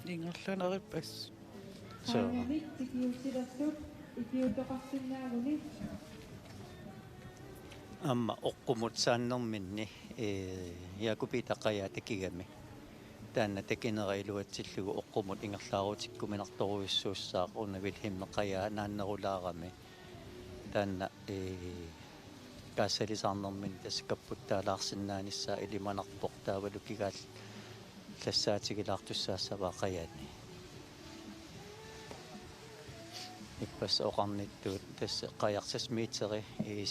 Ingerlanerippas. So amma oqqumut saannerminni Jakobita qayatakigami taanna takinerailuatsillugu oqqumut ingerlaarutikkuminartoruissuussaaq unavil qaya naannerulaarami taanna kaassalisarnermin taskapputtaalaarsinnaanissa ilimanarpoq taavalu kigaal lassaatigilaartussaasavaa qayaani ippas oqarnittuut tassa qayarsas miitseri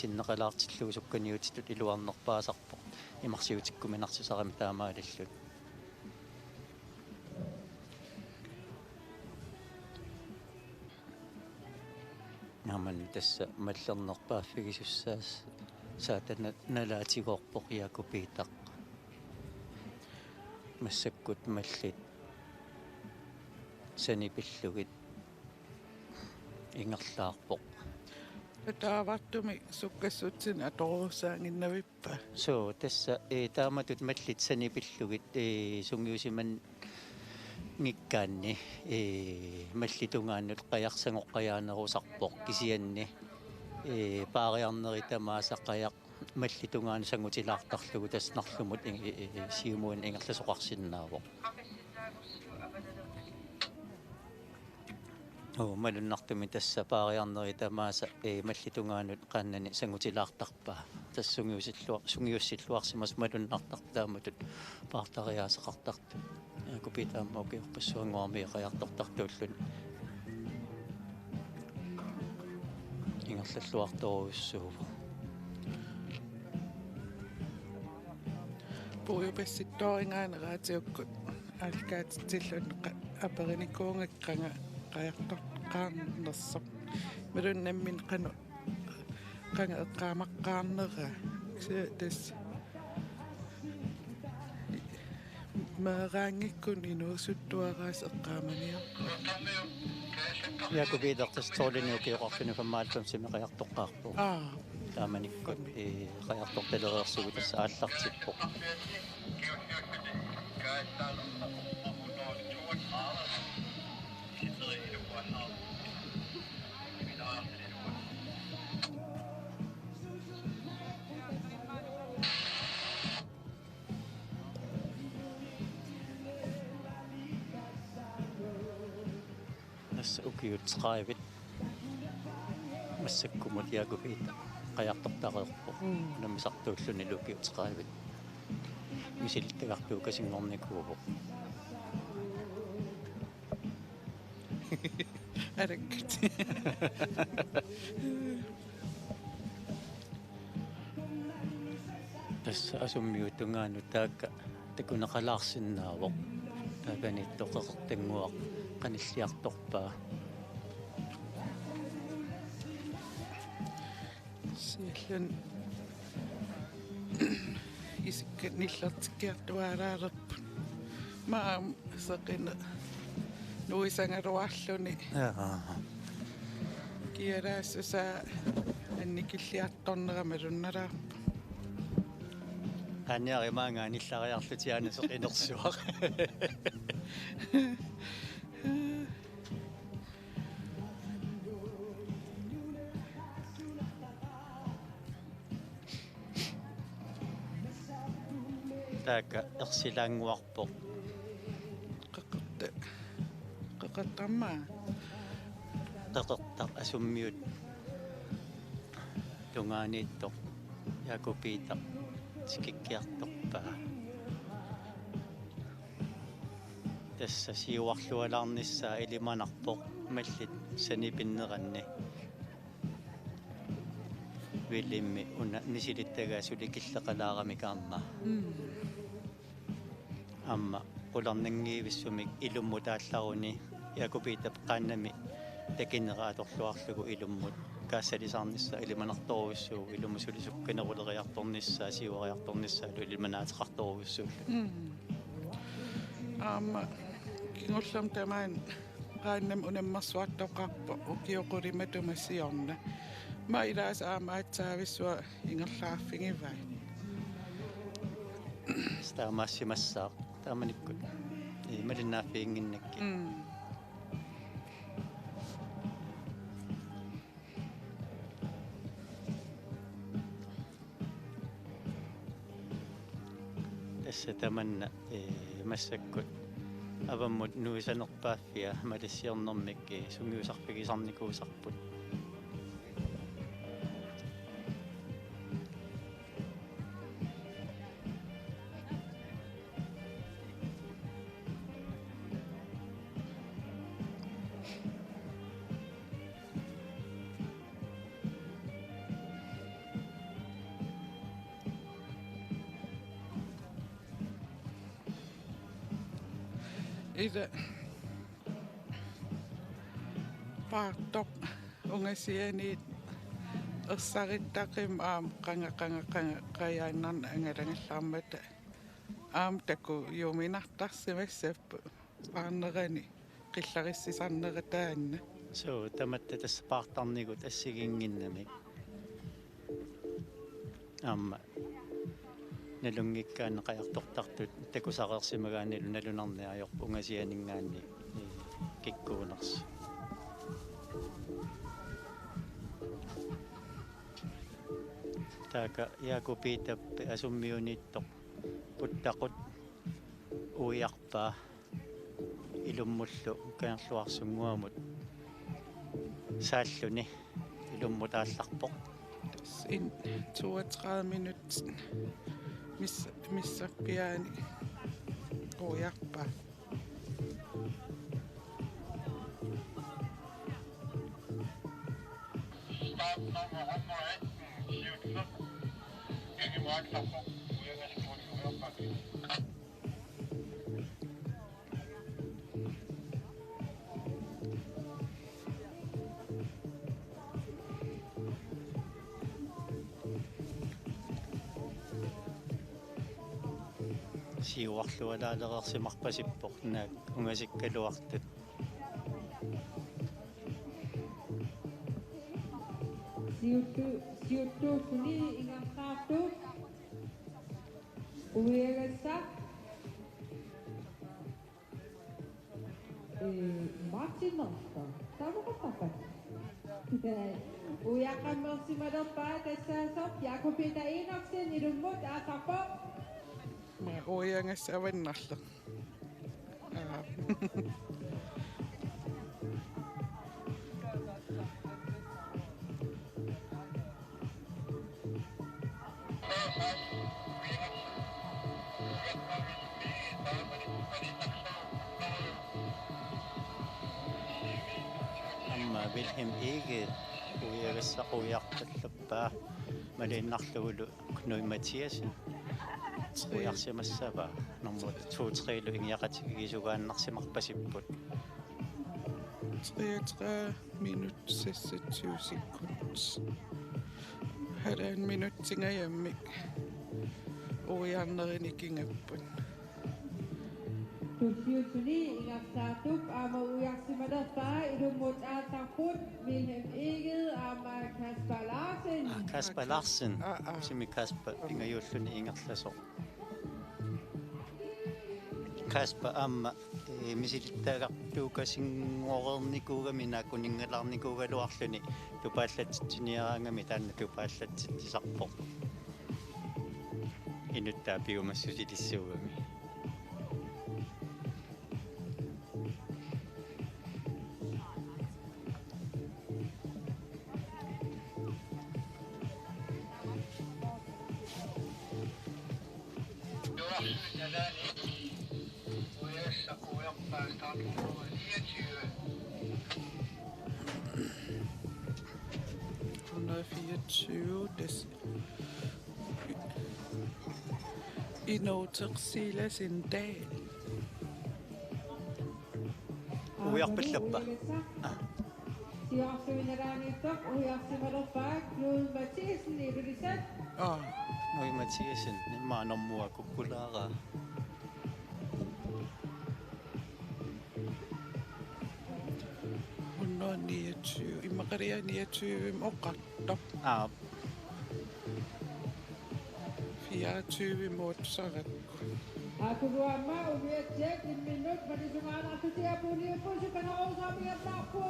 sinneqalaartillugu sukkaniutitut iluarnerpaasarpoq imarsiutikkuminarsusarami taamaalillut naman tassa mallernerpaaffigisussaas saatana nalaatigorpoq Jakobitaq massakkut mallit sanipillugit ingerlaarpoq Taavartumi sukkassutsin atorusaanginnavippa. So tassa taamatut mallit sanipillugit sungiusiman ngikkaanni mallitungaannut qajarsangoqqajaanerusarpoq kisianni paariarneritamaasaqajaq mallitungaanu sangutilaartarlugu tasnarlumut siumuun ingerlasoqarsinnaavoq malunartumi tassa paariarneritamaasa mallitungaanut qaannani sangutilaartarpaa tassungiussilluarsimas malunnartartaamatut paartariaaseqartartu Jakobitaamaukiorpassuanguarmi qajartortartuullun ingerlalluartoruissuuvu puujupassittoringaaneraatiukkut aalkaatitillun aperinikuungakkanga qajartorqaarnersoq milunammin qanu qanga eqqaamaqqaarnera tas maaraangikkun inuusuttuaraas eqqaamaniarpa Jakobitaqtastoliniukiuqarfinu fammaalpamsimi qajartoqqaarpu taamanikkut qajartortalereersugu tassa aallartippoq ukiutqaivit massakkumut Jakobita qajartortareerpoq namisartuulluni lukiutqaivit misilittagartuu kasingornikuuvoq arakkut tassa asummiutungaanu taakka takunaqalaarsinnaavoq taakanittoqeqertanguaq qanilliartorpaa siallun isikkat nillertikkiartuaaraalerpu maam saqina nuisangaruarluni kiaraassusaa annikilliartorneramalunnerаарpu анниаримаангааниллариарлутиаана соқинерсуақ така ерсилаангуарпоқ qaqattaqmaa qeqertaq asummiut tungaaniittoq Jakobitaq tikikkiartorpaa tassa siuarlualаарnissaa ilimanarpoq mallit sanipinneranni villimmi una nisilittagaa sulikilleqalaaramikaarma amma qularnangiivissumik ilummutaallaruni Jakobita qaannami takinneraatorluarlugu ilummut kaassalisarnissa ilimanartoruissuu ilumusulisukkaneruleriartornissaa siuariartornissaalu ilimanaateqartoruissuul amma kingullam tamaan qaannam unammarsuartoqarpo ukioqulimatumassiorna ma ilaas aamaatsaavissua ingerlaarfingivai staamassimassaaq taamanikkut малинааффиингиннакки тасса таманна массаккут аваммут нуисанерпааффиа малиссиорнэрмик сунгиусарпигисарникуусарпут إذا بارتوك ungasiani ersaritaqim qanga qayaannan angalangallaarmata taku yuuminartarsimassappu paarnerani qillarissisarnerataanna so tamatta tassapaartarnigut assiginginnamik nalungikkaanne qajartortartut takusaqersimagaanilu nalunarniajorpu ungasianingaanni kikkuunersi taaka yaakupitappi asummiuniittoq puttaqut uiarpaa ilummullu kanerluarsunguamut saalluni ilummutaallarpoq in 32 minut missappiaani uiarpaa siuarlualaaleqersimarpasippoq naak ungasikkaluartut siuttuussuni ingartaartuuk uiagassa Martinersta tavoqattapat uiaqqammersimalerpaa tassaasop Jakob-Peter Enoksen ilummut aatarpo uiangassavannarle amma Wilhelm Eged uiagassaquyartallappaa maliinnarlugulu Knut Mathiasen uiarsimassava nummer 2-3 ingiaqatigisugaannarsimarpasipput 33 minut 26 sekund halvan minut tingajammik uiarnerini kingappun tussiussuni ingartaartuuk aama uiarsimalerpaa ilummut aatarput Wilhelm Eged aama Kasper Larsen simi Kasper ingajulлuni ingerlasoq Kasper amma misilittaagartuukasinngorernikuugami naakkuningalarnikuugaluarluni tupaallatsitsiniaraangami taanna tupaallatsitsisarpoq inuttaa piumassusilissuugami Inuuteqsiilasindal uiarpallappa siuarsuminaraaniittoq uiarsimalerpaa Knut Mathiasen ilulisat Knut Mathiasen nimaanormua kukkulaara unno 29 imaqaria 29 oqartoq 24 imod Sarat. Akuruama umiatjek 1 minut panisungan aku tiap punya pun suka nak sabi at tapo.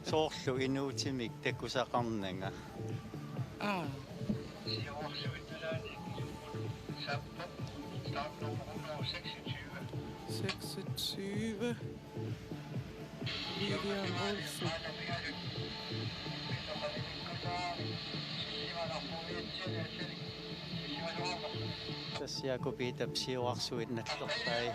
Soorlu inuutimik takusaqarnanga. Ah, 26. William Olsen. Tassiakupiita psiuarsuit nallertai.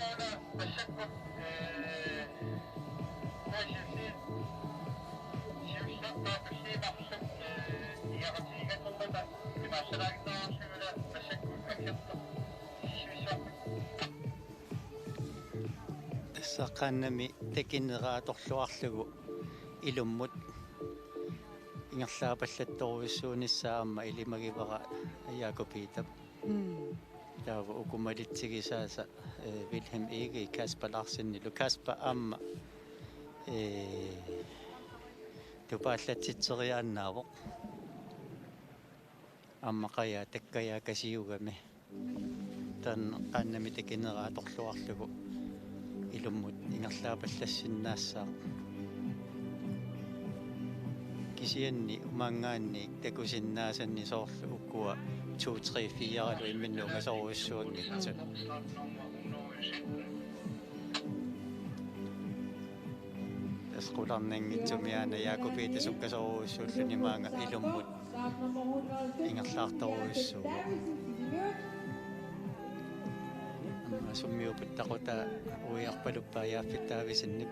Tassaqaannami takinneraatorluarlugu ilummut ingerlaapallattoruissuunissaamma ilimagivara Jakobiitap. Taava ukumalitsigisaasa Wilhelm Ege Kasper Larsennilu Kasper amma tupaallatsitseriaannaavoq amma qaya takkaya kasiugami tan qaannami takinneraatorluarlugu ilummut ingerlaapallassinnaassaa kisianni umaangaanni takusinnaasanni soorlu ukkua 2 3 4 imminnuunga soruissuangitsu tasqularnangitsumiaana Jakobiita sukkasoruissuulluni maanga ilummut ingerlaartoruissuu summiuputtaquta uiarpaluppaa yaaffitaavisinnik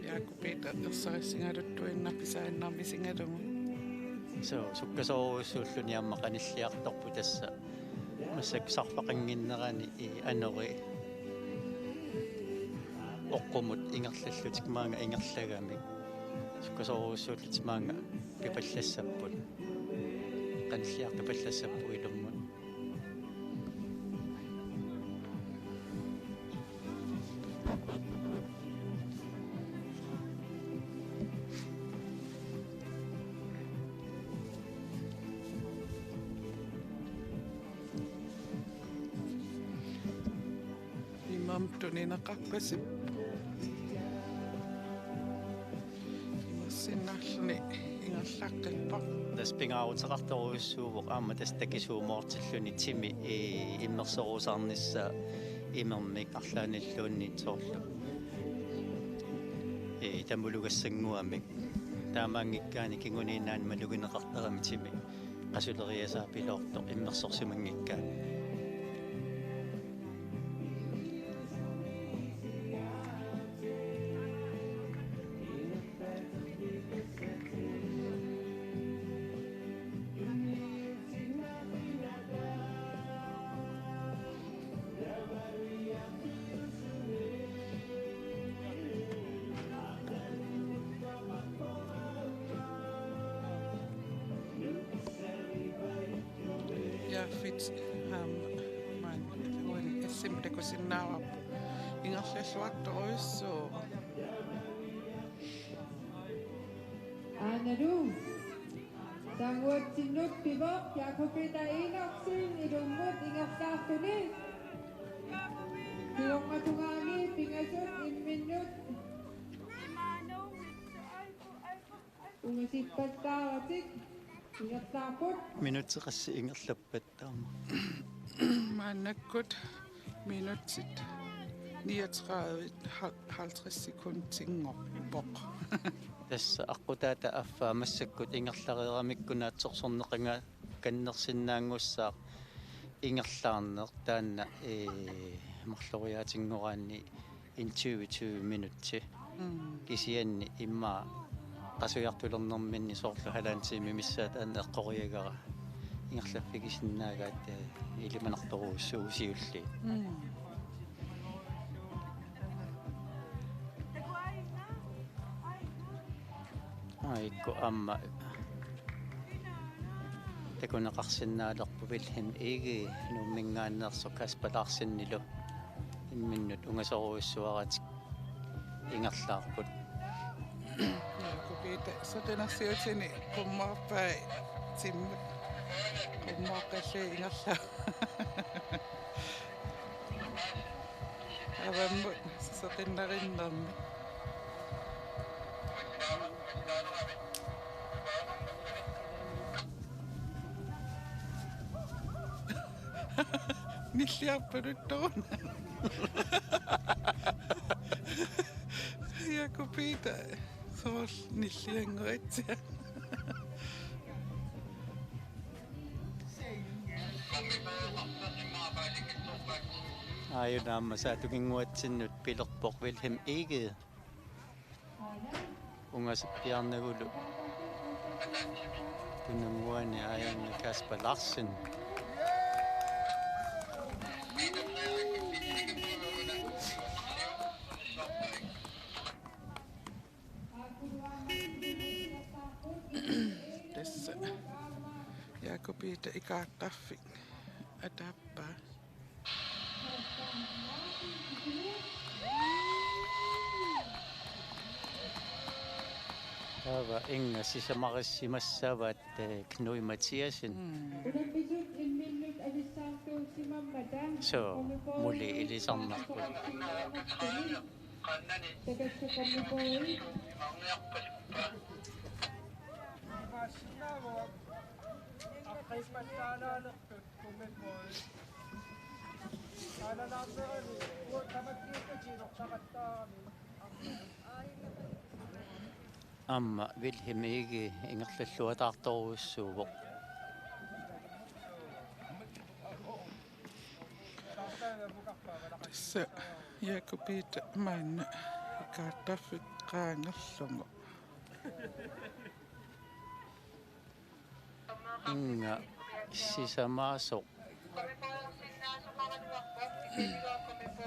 Jakobiita irsarisingaluttuinnapisainnaamisigalumu. so sukkasoruissuulluni amma qanilliartorpu tassa массаксарпақангиннерани анери оққумут ингерллаллутик маанга ингерлагами суккасоруссууллут маанга пипаллассаппут qanilliar pipallasappu ilummun Tuninaqqappasip imassinnarluni ingerlaqqilpaq таспингаарутеқарторуйуссууоқ аама тастакисуумоортиллуни тими иммерсорусаарнisса имермик арлааниллуунниитсоорлу тамулугассангуамик таамаангиккаани кингуниинаан малугинеқартарами тими qasулериасаа пилоорто иммерсорсумангиккаа jaffit man uin essimtakusinnaavappu ingerlalluartoruissuu Anaru. Tanguatsinnut pivok Jakobiita inoksin ilummut ingerlaartuni. Piongatungani pingasut 1 minut. Ungasippattaaratik ingerlaarput. минутеқасси ингерлаппаттаама maannakkut minutsit 39 sekund tingorpoq тасса аққутаата аффаа массаккут ингерлареерамиккунаатсорсорнеқанга каннерсиннаангуссаа ингерлаарнеқ таанна марлориаатингораанни 20 минутти кисианни иммаа qasujartulernerminni soorlu halaantiimi missaa taanna eqqoriagara ingerlaffigisinnaaгаат ilimanertoruussuusiulli Aikku amma takunaqarsinnaalerpu Wilhelm Ege nuummingaannersu kaspalaarsinnilu imminnut ungasoruissuaratik ingerlaarput Jaakobita sotenersiutini kummaarpai timmut kummaaqalli ingerlaa avammut soqinnarinnermi nilliarpuluttoruna Jaakobita soorl nilliangeritsia aayunaamma saatukinguatsinnut pilerpoq Wilhelm Ege ungasippiarnagulu tunanguani aayanni Kaspar Larsen tässä Jaakobita ikaartarfik atappaa taava inga sisamarissimmassavat Knui Mathiasen Unambisut 1 minut alissaartuusimmammata. so muli ilisarnarput Tagassaqammipoori. amma Wilhelm Ege ingerlalluataartoruissuuvoq tässä Jaakobita maanna ikaartarfik qaangerlungu inga sisamaasoq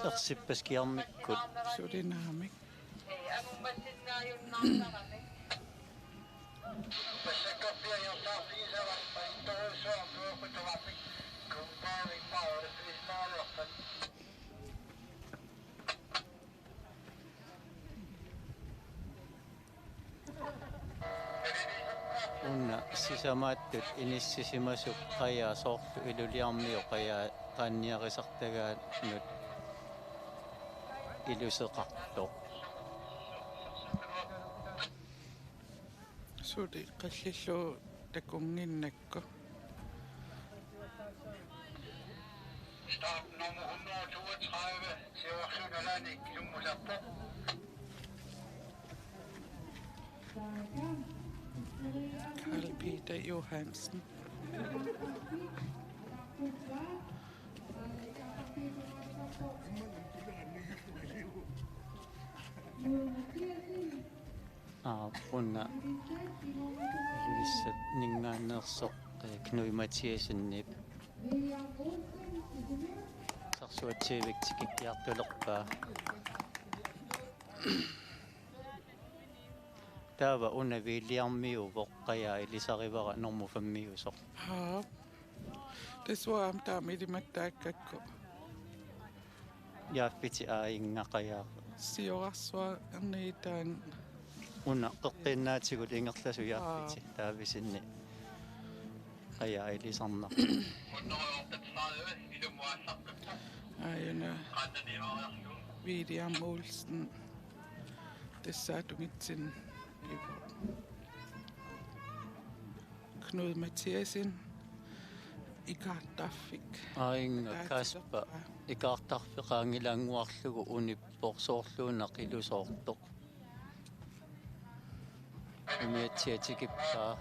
ersippaskiarmikkut sulinaamik unna sisamaattut inissisimasuq qayaa soorlu iluliarmiu qayaa qaanniarisartagaannut iluseqartoq suli qallillu takunginnakku Carl Peter Johansen unna ilissat ningaannersoq Knui Mathiasenni sarsuatsiivik tikikkiartulerpaa taava una viiliarmiuvoq qayaa ilisarivara normufammiusoq Haa Tessuam taamilimattaakkakku yaaffiti aayinga qayaa siorasua erniitaan una qeqqinnaatigut ingerlasu yaaffiti taavisinni qayaa ilisarnaq aina William Olsen tessaatungitsin Knud Mathiasen ikaartarfik aayinga Kaspar ikaartarfiqaangilaanguarlugu unippoq soorluunaq ilusoortoq umiatsiatikippaa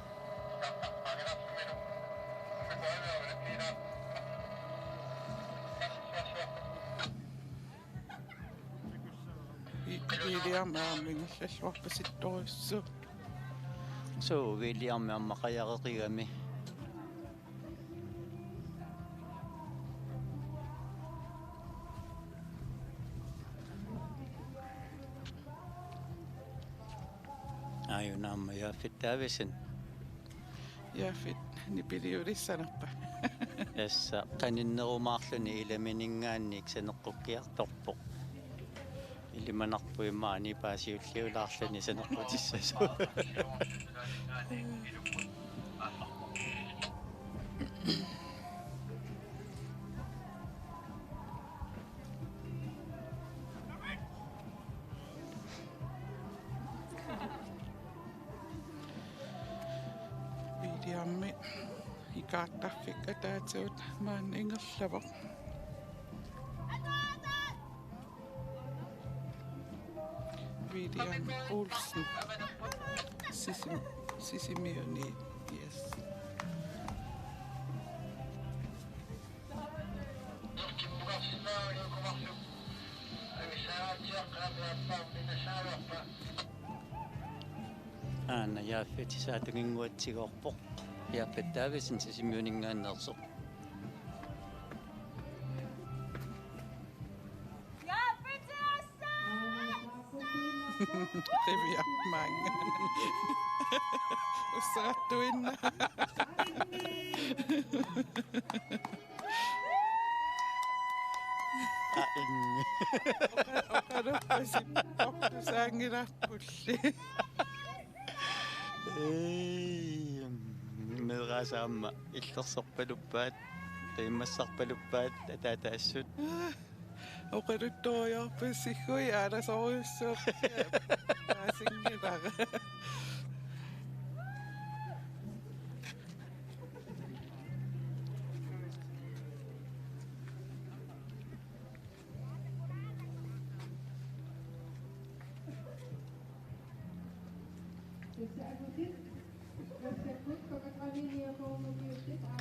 William aamingallalluarpasittorissu so William amma qayareqigami Ayun amma yaafit taavisin. Yaafit nipiliulissanarpa. Assa qaninnerumaarluni ilaminingaannik saneqqukkiartorpoq. Ilimanarpuimmaani paasiulliulaarluni saneqqutissasu. Viidiammi ikaartarfikka taatuut maan ingerlavaq. Viidiam Olsen. Sisimioni. Yes. Aana yaafit saatuginguatsigorpoq. Yaafit taavisin sisimiuningaannersoq. Riviammaanga. Ussarattuinna. Ing. Oqaruppasit ortusaangilarpulli. Meerasaamma illersorpaluppaat taimmassarpaluppaat ataataassut Oqaruttuoriorpussigui aalasoriussuuq. Aasingilара.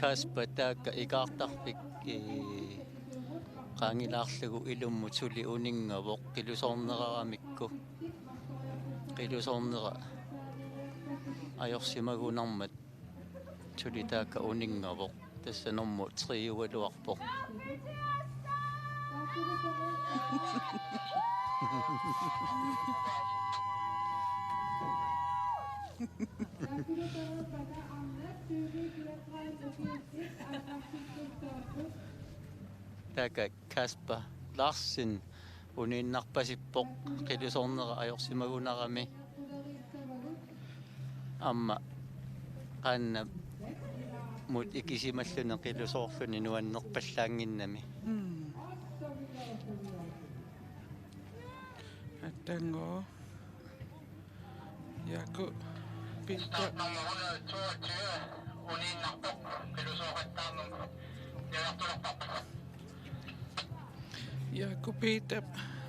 Kasper taakka ikaartarpik qaangilaarlugu ilummu tuli uninngavoq qilusorneraramikku qilusornera ajorsimagunarmat tuli taakka uninngavoq tassanormu triualuarpoq taakka Kasper Larsen uninnarpasippoq qilusornera ajorsimagunarami amma qaanna mut ikisimallune qilusoorluni nuannerpallaanginnami Attango. Yaku pitta. Yaku pitta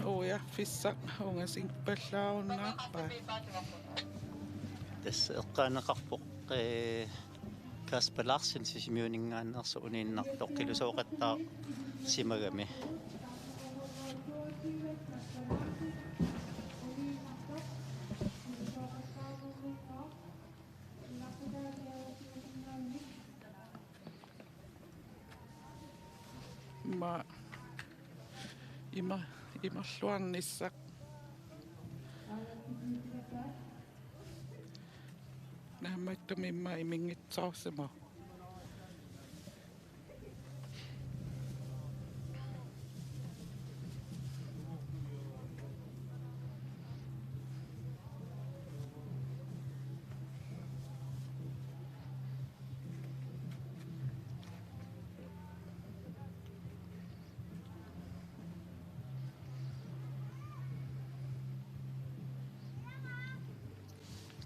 uiarfissaq ungasinpallaarunnarpa. tässä eqqaaneqarpoq Kasper Larsen sisimiuningaannersu uninnartoq qilusooqattaa simagami Ma imarluarnissaq. Naammattumimma imingitsoorsumo.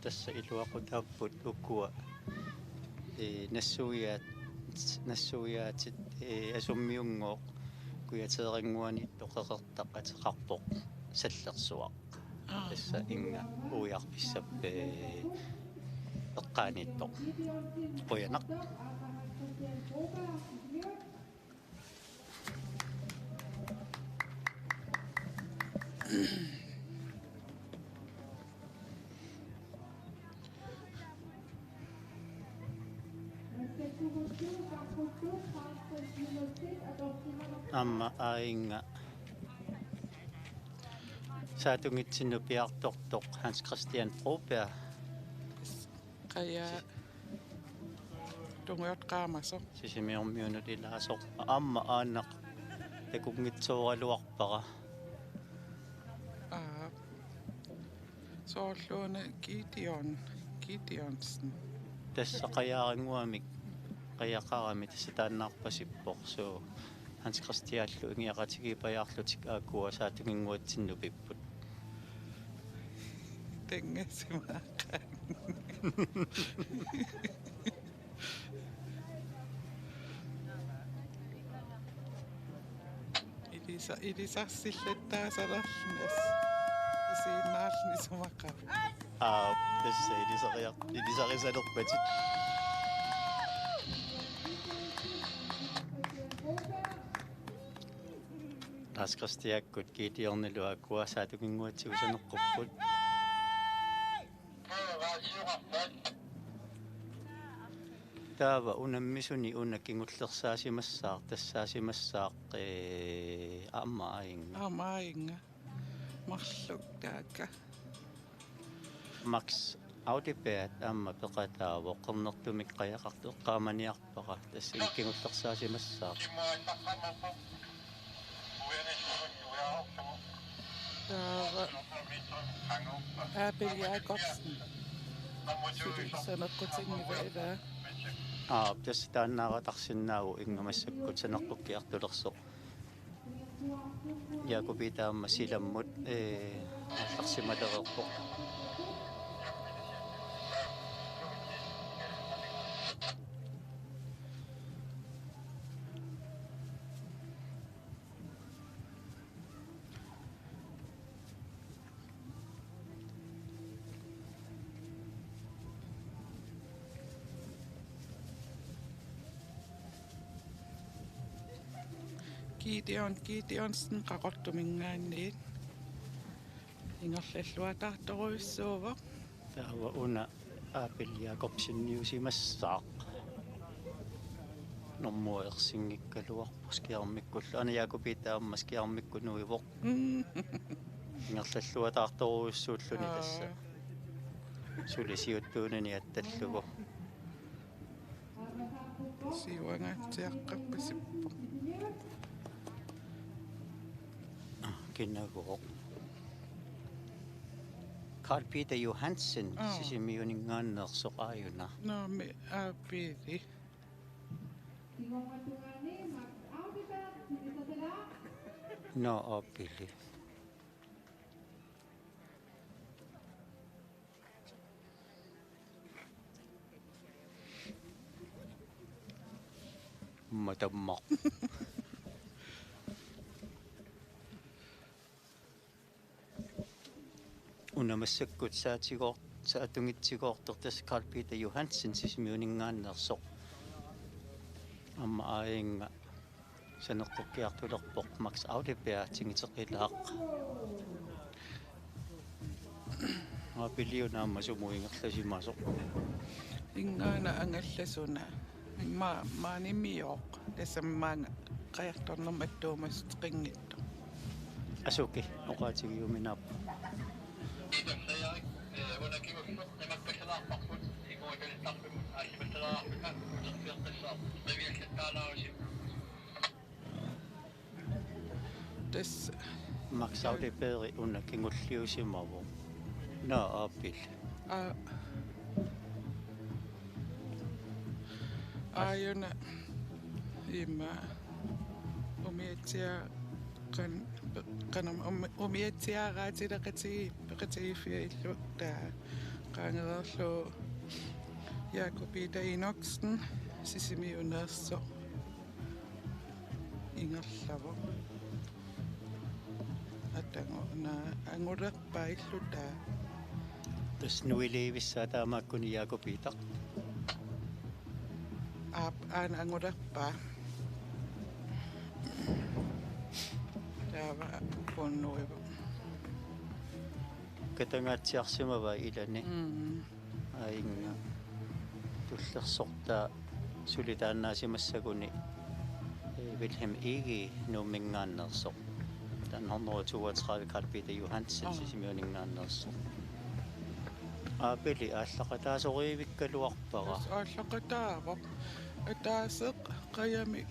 tässä iluaqutapput ukua nassuiaatit asummiungooq kuyateeringuani toqeqertaq ateqarpoq sallersuaq tässä inga uiarpissap eqqaanittoq quyanaq amma ainga saatungitsinnu piartortoq Hans Christian Broberg Qaya tungiot qaamaso. Sisimiormiunut ilaasoq aamma aanaq takungitsuuraluarpaqa Soorluuna Gideonsen. тассақаяарингуамик қаяқарами тассатааннаарпасиппоқ суу Hans Christiallu ingiaqatigipajаарlutik aakua saatungинngуатсинну пиппут Tenngasimaaqaan. Ilisarsillattaasararlunas isiinnaarluni sumaqaq. тасса илисарисалерпатит Hans Christiakkut kiitiornilu aakua saatungинngуатсигусанеққуппут таава унаммисуни унаккингуллерсаасимассаар тассаасимассаақ аамааинга Amainga. Marluk taaka. Max Audibert aamma peqataavo qernertumik qayaqartu eqqaamaniarpaqa tassinkiнгуллерсаасимассаақ Taava Abel Jacobsen. Saneqqutinnivaidaa. тассатааннааратарсинааву ингамассаккут санеққуккиартулерсоқ Якубитаамма силаммут арсималерерпоқ Gideonsen qaqortumingaanniit. Ingerlalluataartoruissuuva. таава уна Abel Jacobsen-niusimassaaq нормуерсингиккалуарпус киармиккулла ана Якубитаамма скиармиккунуивоқ ингерлаллуатаарторуиссууллуни тасса сулисиуттуунани атталлугу Siuangaatiaqqappasippo. кинагоо Carl Peter Johansen sisimiuningaanneersoqaajuna Naami aappiiti. no opili matammaq unamassakut saatungitsigortor tas Carl Peter Johansen sisimiuningaanneersoq amma aayinga saneqqukkiartulerpoq Max Audibert tingiteqilaaq apiliunaamma sumuingerlasimasoq Ingaana angallasuna. Maanimiooq. Tasammaanga qajartornermattuumasteqinngittu. asuki oqaatigiuminaap Tas Max Audibert unnakingulliusimavo no apil Ayuna ima umiatsia kanam umiatsiaraatileqatigi peqatigifiallu taa qaangererlu Jakobita Inoksen sisimiuneerso ingerlavo atangorna angulerpaillu taa tas nuiliivissaataamaakkuni Jakobitaq aan angulerpa taava punnuivu katangaatsiarsimava ilani aingga tullersortaa sulitaannaasimassaguni Wilhelm Ege nuummingaannersoq tan 132 Carl Peter Johansen sisimiuningaannersoq Aapili aallaqataasuqivikkaluarpaqa. Aallaqataavoq ataaseq qayami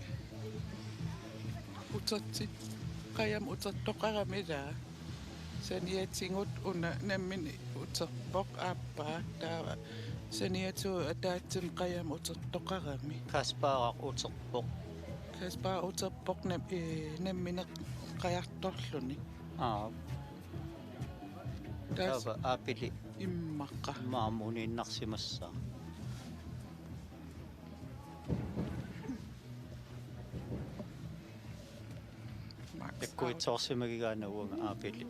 utertit qayam utertoqaramilaa saniatsingut una nammini uterpoq aappaa taava saniatu ataatsim qayam utertoqarami Kaspaaraq uterpoq. kaspaa uterpoq nammineq qayartorluni taas Taava aapili immaqqa maamuniinnarsimassaa. Ekkuitsoorsimagigaanauanga aapili.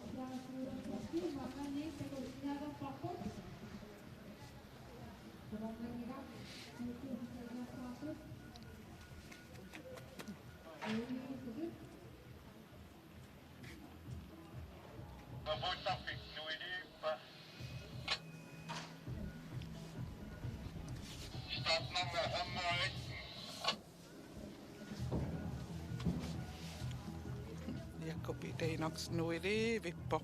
Jakobi Danox nuili vippo.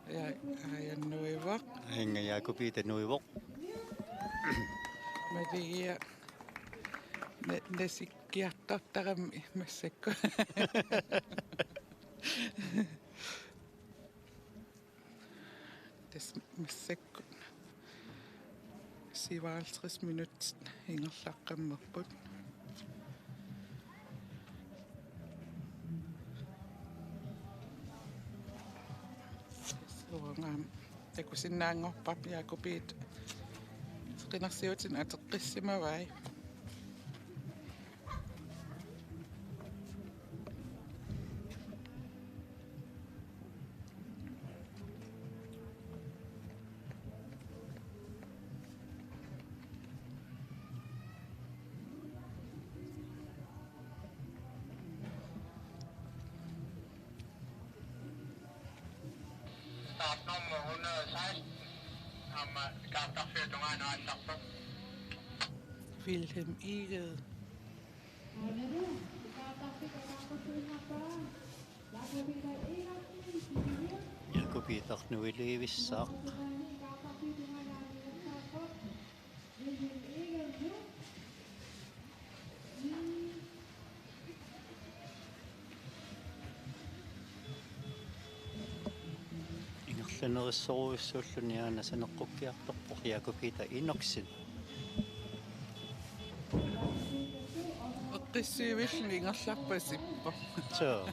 Ja nuivaq Inga Jakobita nuivoq. Maria nesikkiartartarami massakku. Das massakku. 57 minut ingerlaqqammerput. Suangam takusinnaangorpap Jakobit. Qinarsiutin ateqqissimavai. Startnummer 116. Kartafyr tunga naasarpa. Wilhelm Igel. Jakobitaq nuiliivissaaq. Ingerlanerissoruissuulluni aana saneqqukkiartorpoq Jakobita inoksin. Eqqissiivillni ingerlarpasippo. So,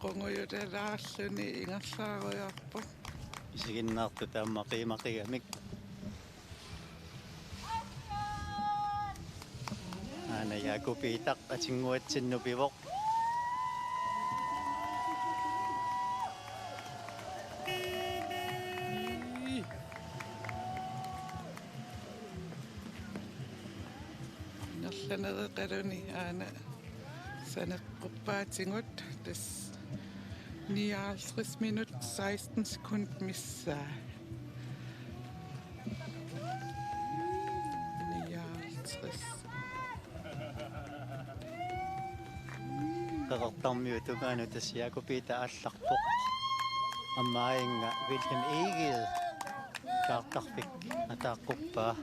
Qongoyutalaarluni ingerlaarujarpo. isiginnaartu taammaqimaqigamik. Aana Jakobitaq atinguatsinnupivoq. Ingerlanereqaluni aana saneqquppaatsingut tas 59 minut 16 sekund missaa. 59. Qaqartarmiutugaanu tas Jakobita aallarpoq. Ammainga Wilhelm Igel kaartarpik ataaqquppa.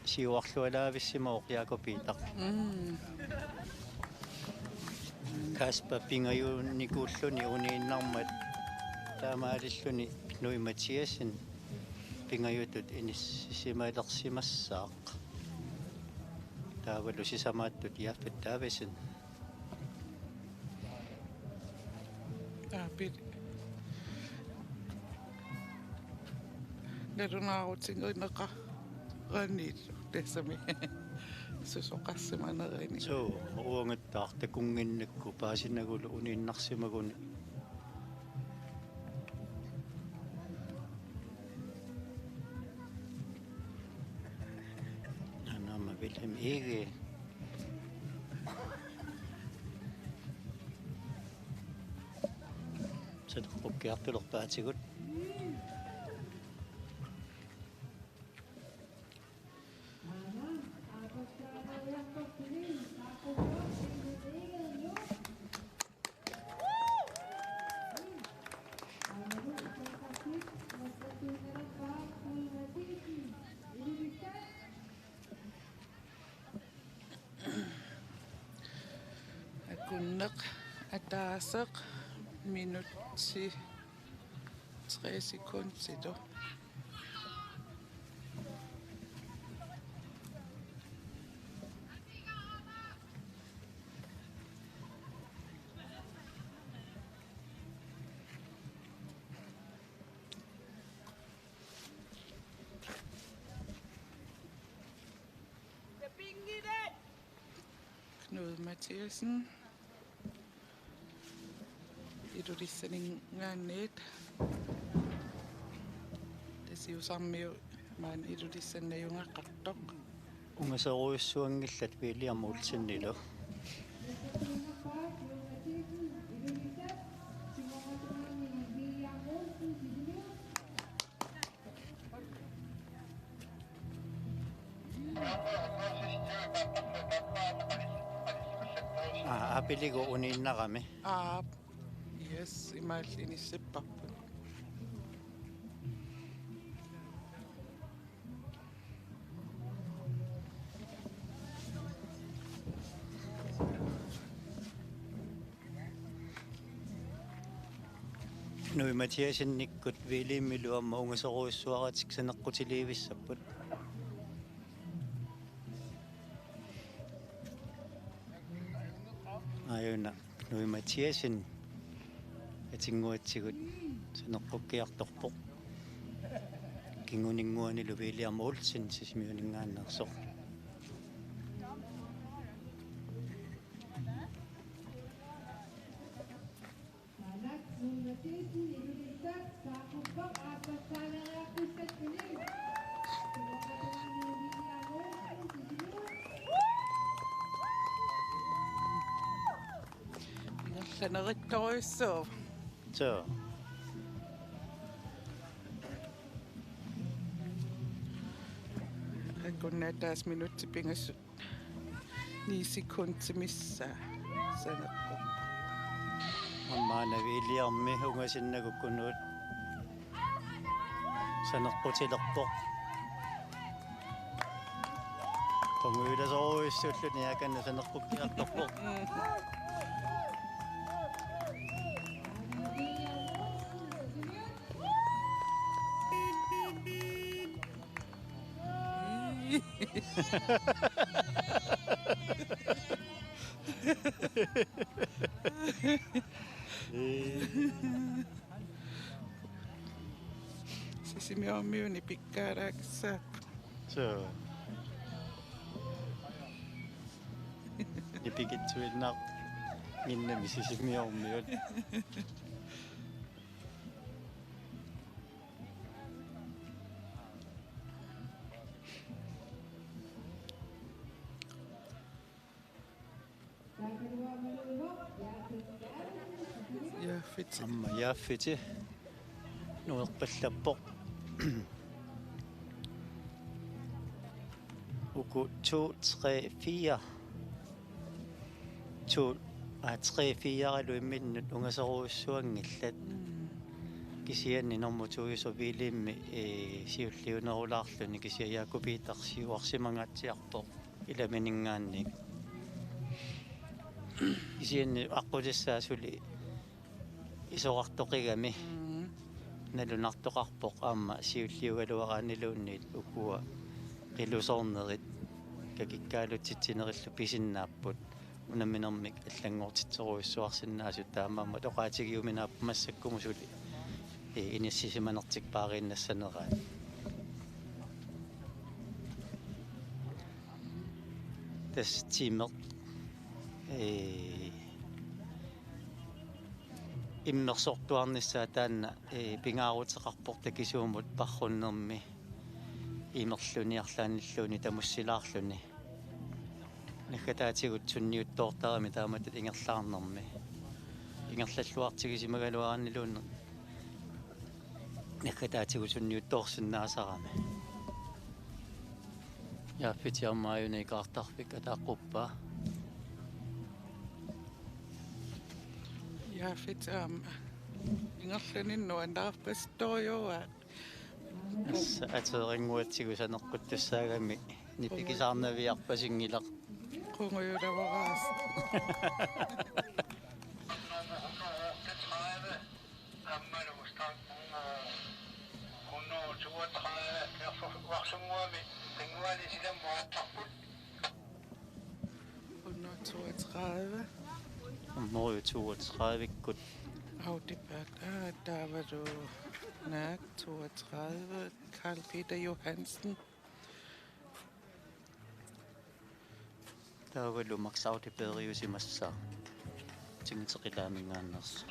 Siuarlualaavissimaoq Jakobitaq. Kaspa pingayunnikuulluni uniinnarmat taamaalilluni Nui Mathiasin pingayutut inissimalersimassaaq. Taavalu sisamaattut Jaffet Davidson. Aapit. Nerunaarutingerneqa ranniillu tassami. Susoqarsimanerini. So, uangattaaq takunginnakku paasinagulu uniinnarsimaguni Wilhelm Ege. Sanerpukkiartulorpaatigut. Akunneq ataaseq minutti 3 sekundsitu. Knud Mathiasen. Idulissaningaanniit. Tasiusarmiu maan idulissanajungaqqartoq. Ungaseruissuangillat William Olsennilu. Apiligu uniinnaqami. Yes, imaallinissipparput. Nui Mathiasennikkut Williamiluamma ungaseruissuaratik saneqqutiliivissapput. Ayuna Nui Mathiasen atinguatsigut saneqqukkiartorpoq kinguninguanilu William Olsen sisimiuningaannersoq. Sanerittoruissuuv. So. Akunna taas minutti pingassut 9 sekundsimissaa saneqqu. Ammaana Williammi ungasinnagukunnuut saneqqutilerpoq. Qunguilasoruissuulluni akanna saneqqukkiartorpoq. Sisimiormiuni pikkaaraakissaap. So. Ipikitsuinnaaq minnami sisimiormiut. Jaafiti. Amma jaaffiti nueqqallappoq uku 2 3 4 2 3 4 luimminnut ungaseruissuangillat kisianni normutuiso Williammi siulliunerulaarluni kisiayaakupiitarsiuarsimangatsiarpoq ilaminingaannik kisianni aqulissaasuli isoqartoqigami nalunartoqarpoq aamma siulliugaluaraaniluunniit ukua qilusornerit kakikkaalutsitsinerillu pisinnaapпут unaminermik аллангортитсоруиссуарсинаасут таамаама тоqaatigiuminaappu массаккумусули иниссисиманертикпаарииннассанераат тас тимер иммерсортуарниссаа таанна пингаарутеқарпор такисуумут парруннерми имерлуниарлааниллуни тамуссилаарлуни Nakataatigut sunniuttoortarami taamatut ingerlaarnermi. Ingerlalluartigisimagaluaranniluunne. Nakataatigut sunniuttoorsinnaasarami. Yaaffitiarmaajuni kaartarpik ataaqquppaa. Jaafit ingerlaninnu andaarpastoojua Assa ateeringuatsigusaneqquttussaagami nipikisaarnaviarpasingilaq. qunguyulavaraas Under 32 Moriu 32-ikkut. Audipak der var du Nærk 32 Karl Peter Johansen Taavalu maksauti-periusimassaa. Tingiteqilaaminngaanners.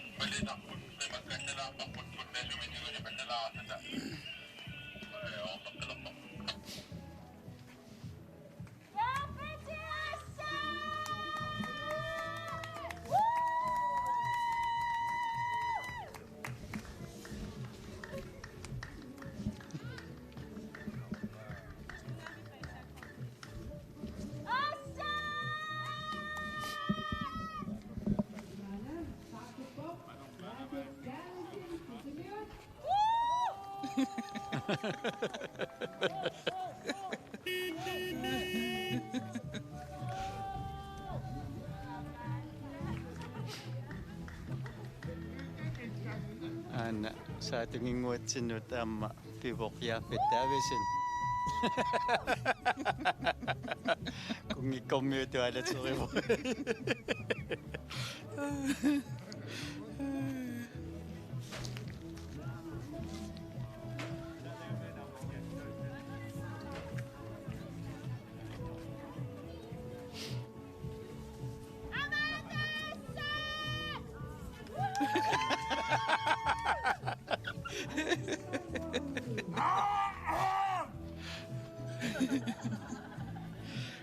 Anna saatunginguatsinnut aamma pivoqjaaffitaavisin. Kungikkormiutualaterivu.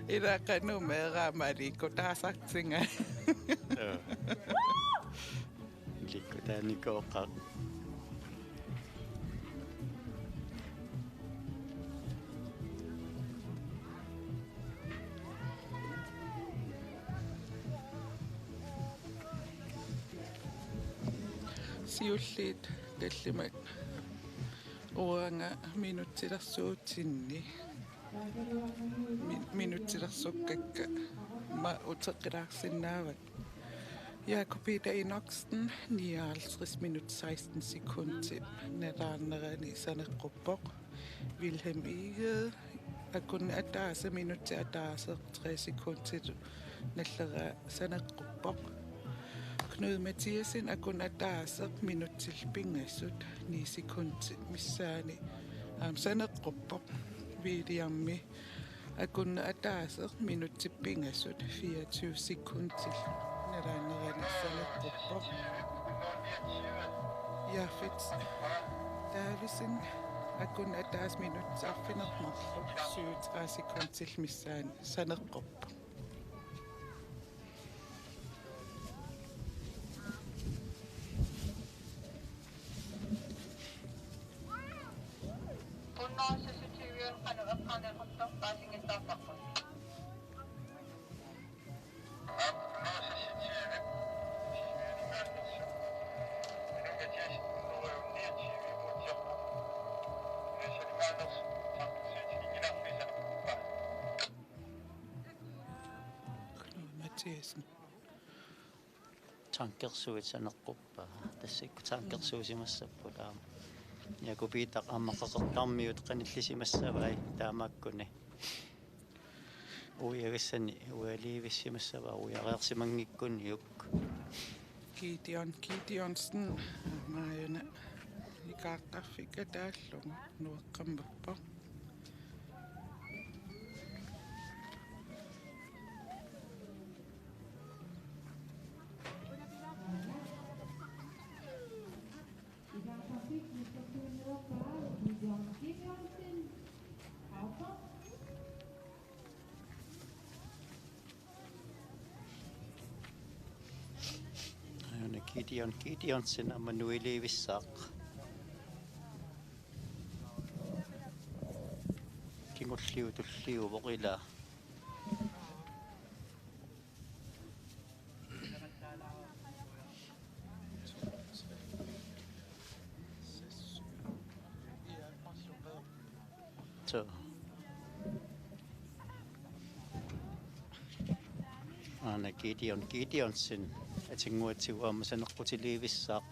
Ida kanumera maliko tasaksinga Likkutaanikoqqaq. siulliit tallimat uanga minutilersuutinni minutilersukkakka ma uteqqilaarsinnaavat Jakob Peter Enoksen 59 minut 16 sekunder nalaarnerani saneqquppoq Wilhelm Egede akun ataasa minutti ataasa 3 sekunder nallera saneqquppoq Knud Mathiasen akun ataasa minuttil pingassut 9 sekunder missaani saneqquppoq Viidiammi akun ataasa minutti pingassut 24 sekunder nalaarnerani saneqquppoq Jaafit Davidsen akun ataas minut arfinermarlu 37 sekunder missaani saneqquppoq Mathiasen Tankersuit saneqquppaa. Tassikku tankersuusimassapput aama. Jakubitaq ammaqaqertarmiut qanillisimassavai taamakkuni. Uiagassani ualiivissimassava uiareersimangikkunniuk. Gideonsen maajana ikaaqarfika taallunga nueqqammappa Gideonsen ammanuiliivissaaq kingulliu tulliu voqila so ana Gideonsen atinguatiuama saneqqutiliivissaaq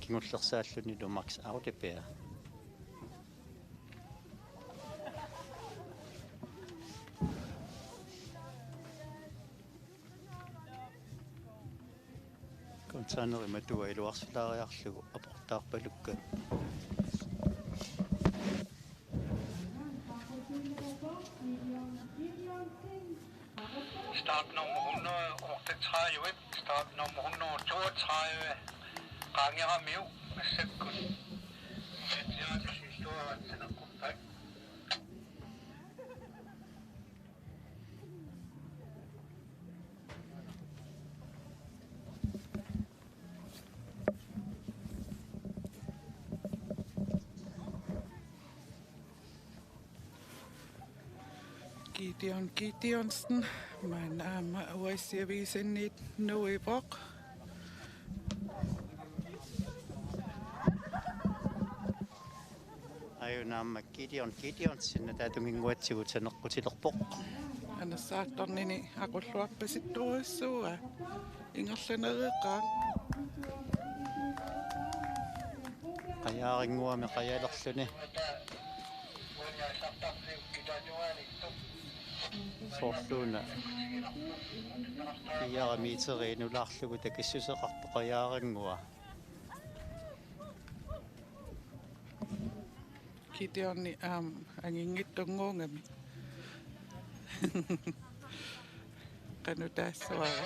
kingullersaalluni lu Max Audeberg kontaneri matua iluarsilaariarlugu aportaarpalukka Start nummer 138, start nummer 132, Rangera Miu, sekund. Jeg synes, du har sendt en god dag. Gideonsen, man uasiavisenit nuivoq. ajunnaamma Gideonsen taatunginguatsigut saneqqutilerpoq Anassaartornini aqulluarpasittuussua ingerlanereqaa qajaaringuami qajalerluni soorluuna iaramiiteriinulaarlugu takissuseqarpo qajaaringua Gideonni angingittunguungami qanu taassuara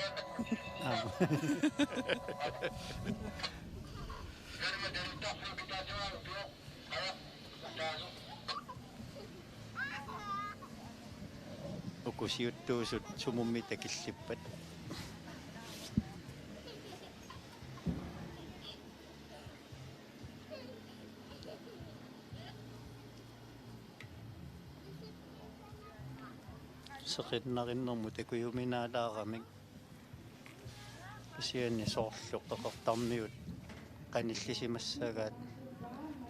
ukusiuttuusut sumummi takillippat seqinnarinnermu takujuminaalaaqamik sianni soorluq eqertarmiut qanillisimassagaat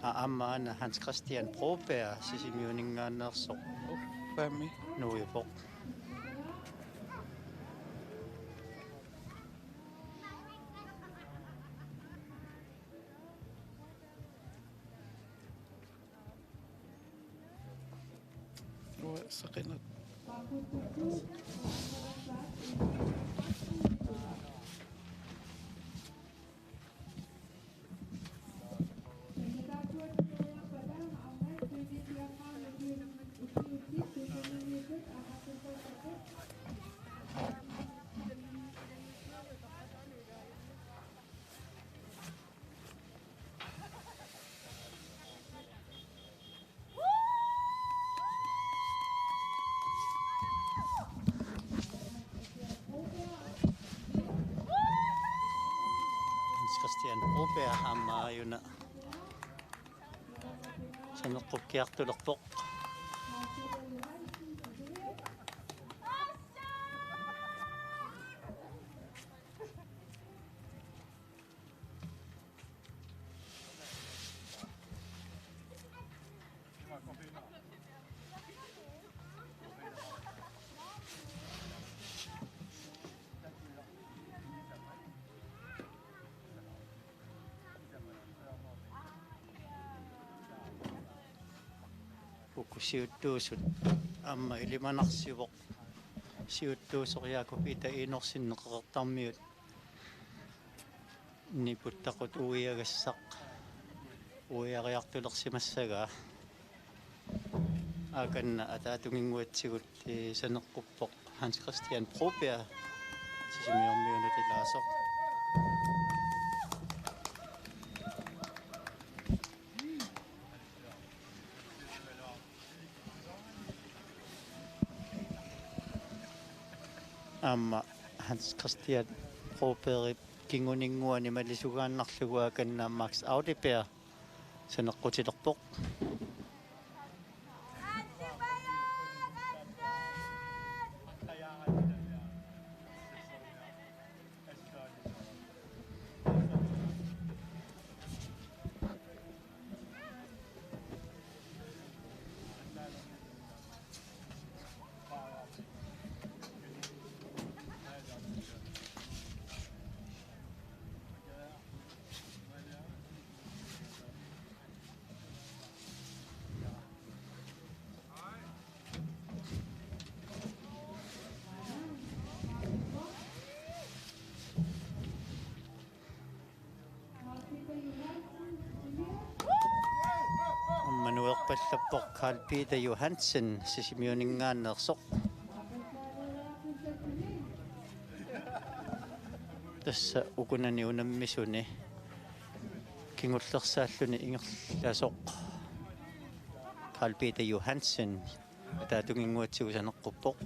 aammaana Hans Christian Broberg sisimiuningaanneersoq uffami nuivoq seqinat Christian Broberg hammaajuna saneqqukkiartulerpoq ukusiuttuusut amma ilimanarsivoq siuttuusoqiaaku ita inorsinneqeqertarmiut niputtaqut uiagassaq uiariartulersimassagaa aakanna ataatunginguatsigut saneqquppoq Hans Christian Broberg sisimiormiunutilaasaq amma Hans Christian Broberg kinguninguani malisugaannarluguakanna Max Audiper saneqqutilerpoq manuerpallappoq Carl Peter Johansen sisimiuningaannersoq tassa ukunani unammisuni kingullersaalluni ingerlasoq Carl Peter Johansen taatunginguatsigusaneqquppoq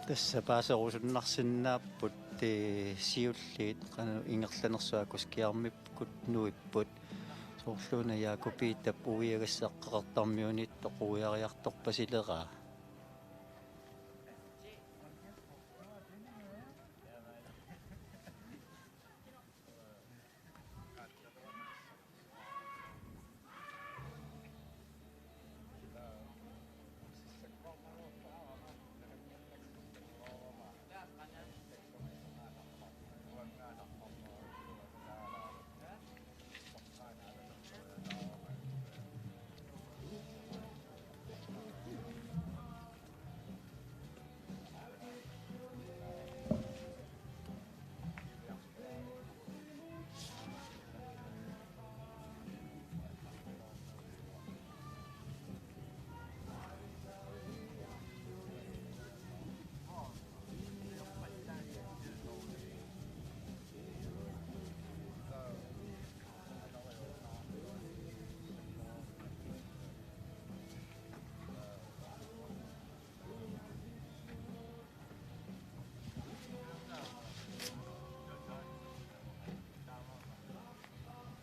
Tässä paaserusunnarsinnaaput siulliit qanu ingerlanersuakus kiarmipput nuipput soorluuna Jaakopiitap uiagassaaqqaqartarmiunittoq uiariartorpasileraa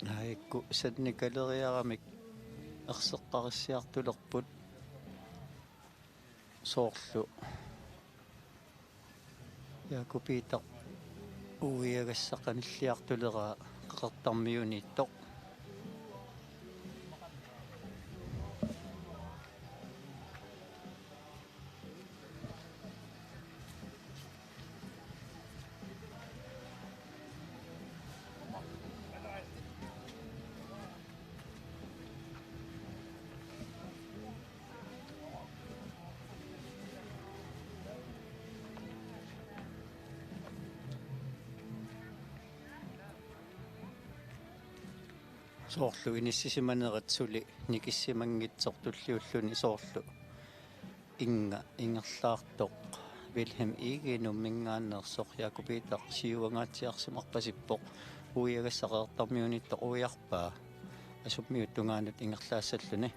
Haikku sannikaleriaramik erseqqarissiartulerput soorlu Jaakopiitaq uiagassaqanilliartuleraa qaqartarmiunittoq soorlu inissimanerat suli nikissimangitsoq tulliulluni soorlu ingerlaartoq Wilhelm Egenum mingaannersoq Jakobitaq siuangaatiarsimarpasippoq uiagassaqaartarmiunittoq uiarpaa asummiut tungaanut ingerlaassalluni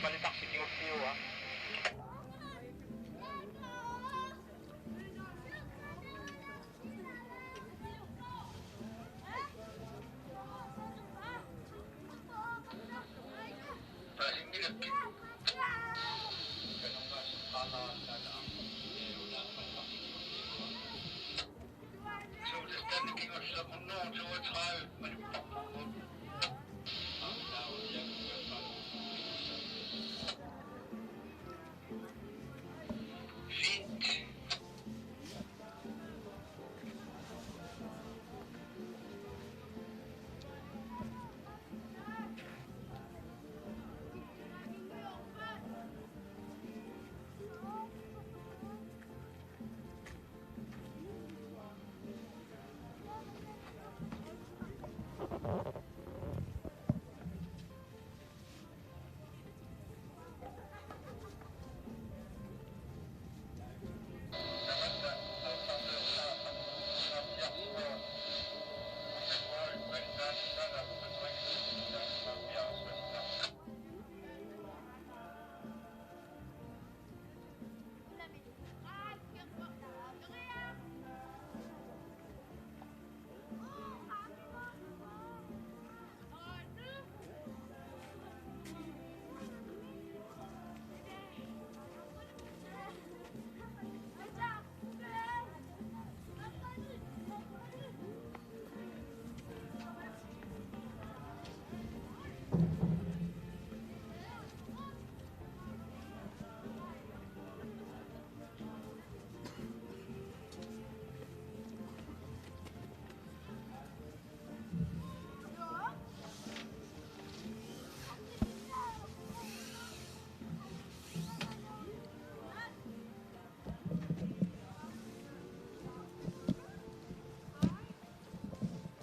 Balitak si Tiyo ah.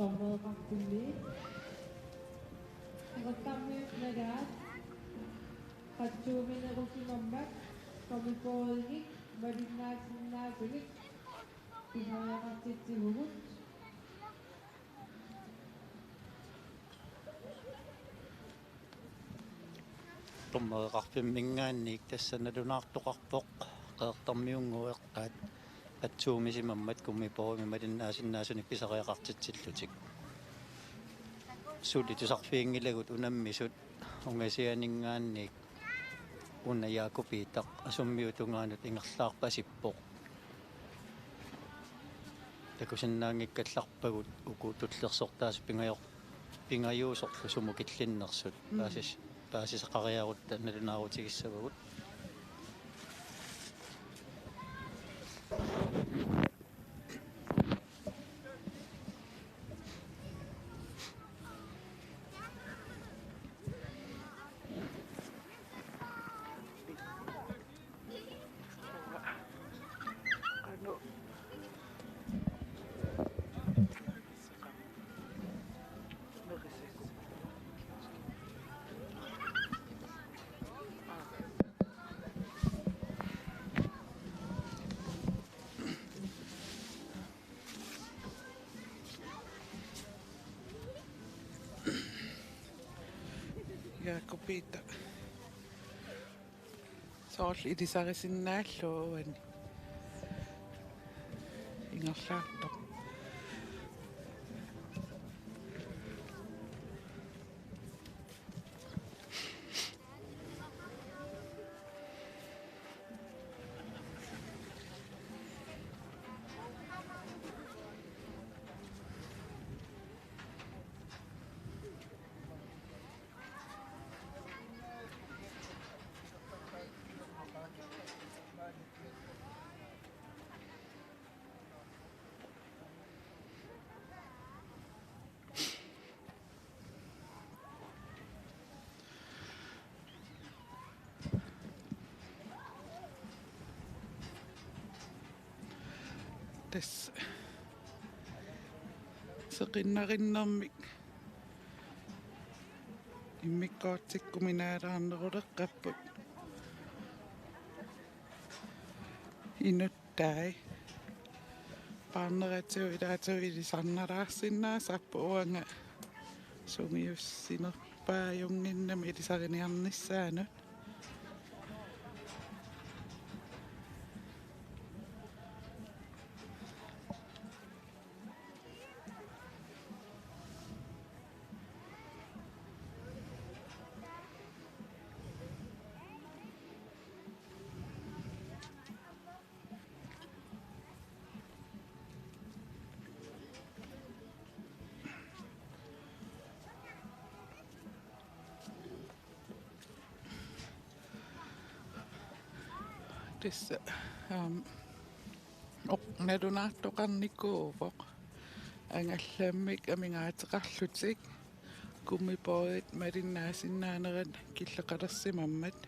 Tombol kampuni Rekam Megat Kacumi Nerusi Membak Kami Polgik Badinag Nagrik Pihaya Kasih Cihurut tummeqarpimmingaanniik tassanalunartoqarpoq qeertarmiungueqqaat atsuumisimammat kummiporumi malinnaasinnaasunip pisariaqartitsillutik sulitusarfiingilagut unammissut ungasianingaanniik una Jakobitaq asummiutungaanut ingerlaarpasippoq takusinnaangikkallarpagut ukutullersortaas pingajuusorlu sumukillinnersut paasisaqariarutta nalunaarutikissavagut Jaakobita soorl ilisarisinnaalluu ingerlaartoq tas seqinnarinnэрmik immikkoortikkuminaalaarneruleqqapput inuttai paarneriatiu ilaatu ilisarnalaarsinnaa sappu uanga sumiussinerpaajunginnami ilisariniarnissaanut Tässä oqnalunaartoqarnikuuvoq angallammik amingaateqarlutik kummipoit malinnaasinnaaneran killeqalersimammat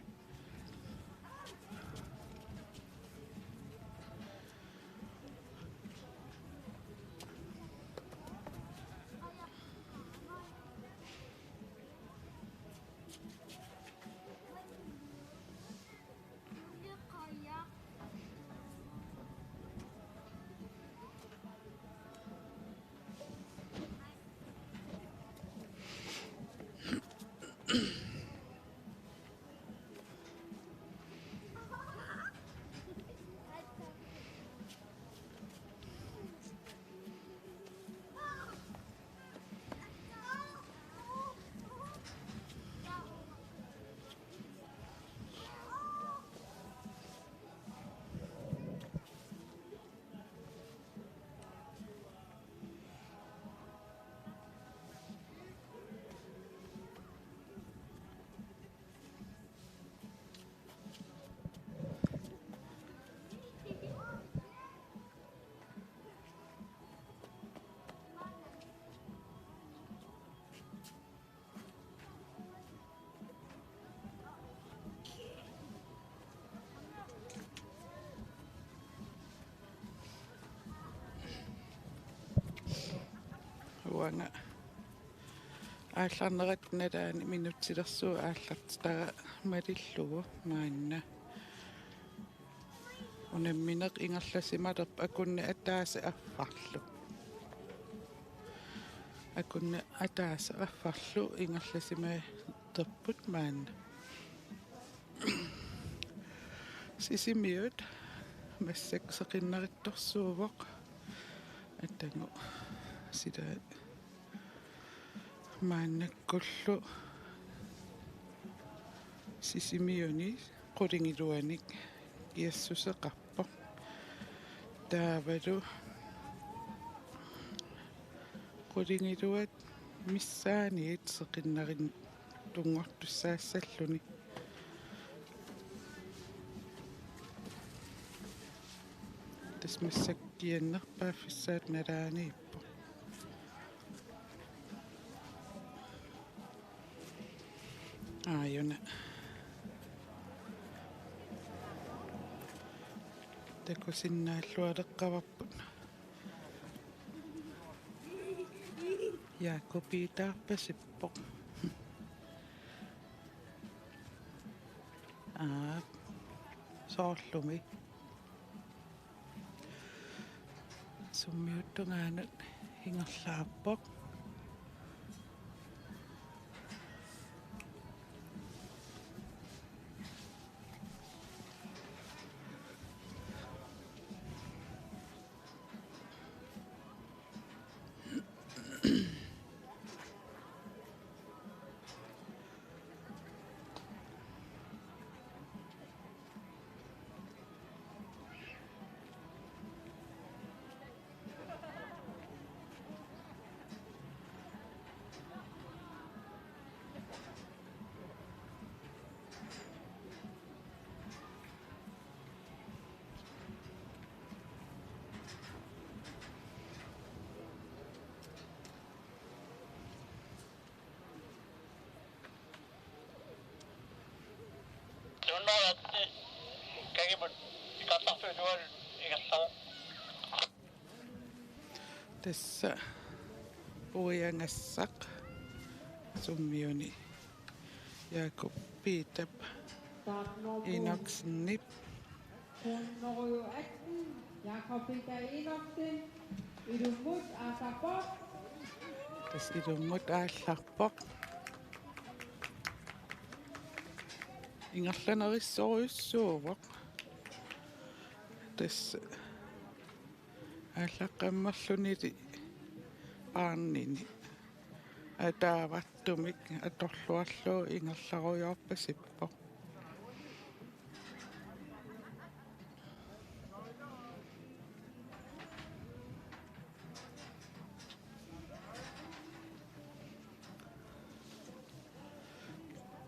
uanga аалларнерат налаани минутсилерсуу ааллартитара малиллугу маанна унамминеқ ингерласималерп акунна атааса аффарлу акунна атааса аффарлу ингерласима терпут маанна сисимиут массак сеқиннаритторсуувоқ аттангу сида мааннаккуллу сисимиуни qulingиluaник иассусеқарпо таавалу qulingиluat миссааниит сеқиннарин тунгортуссаассаллуни тасмассаккианнерпааффиссаат налаанииппо ааюна такусиннааллуалеққаварпут Jaakobitаарpasippoq soorlumi summiuttungaanut ingerlaappoq Annoyatti kagibut ikattartuitual ingallau tässä uiangassaq summiuni Jakob Peter Inoksenip Nummer 18, Jakob Peter Enoksen, Idumut Asapok, tässä idummut aallarpoq ingerlanerissoruissuuvoq tässä ааллаққаммерлунили аарнини атааваттумик аторлуарлуу ингерларуйорпасиппо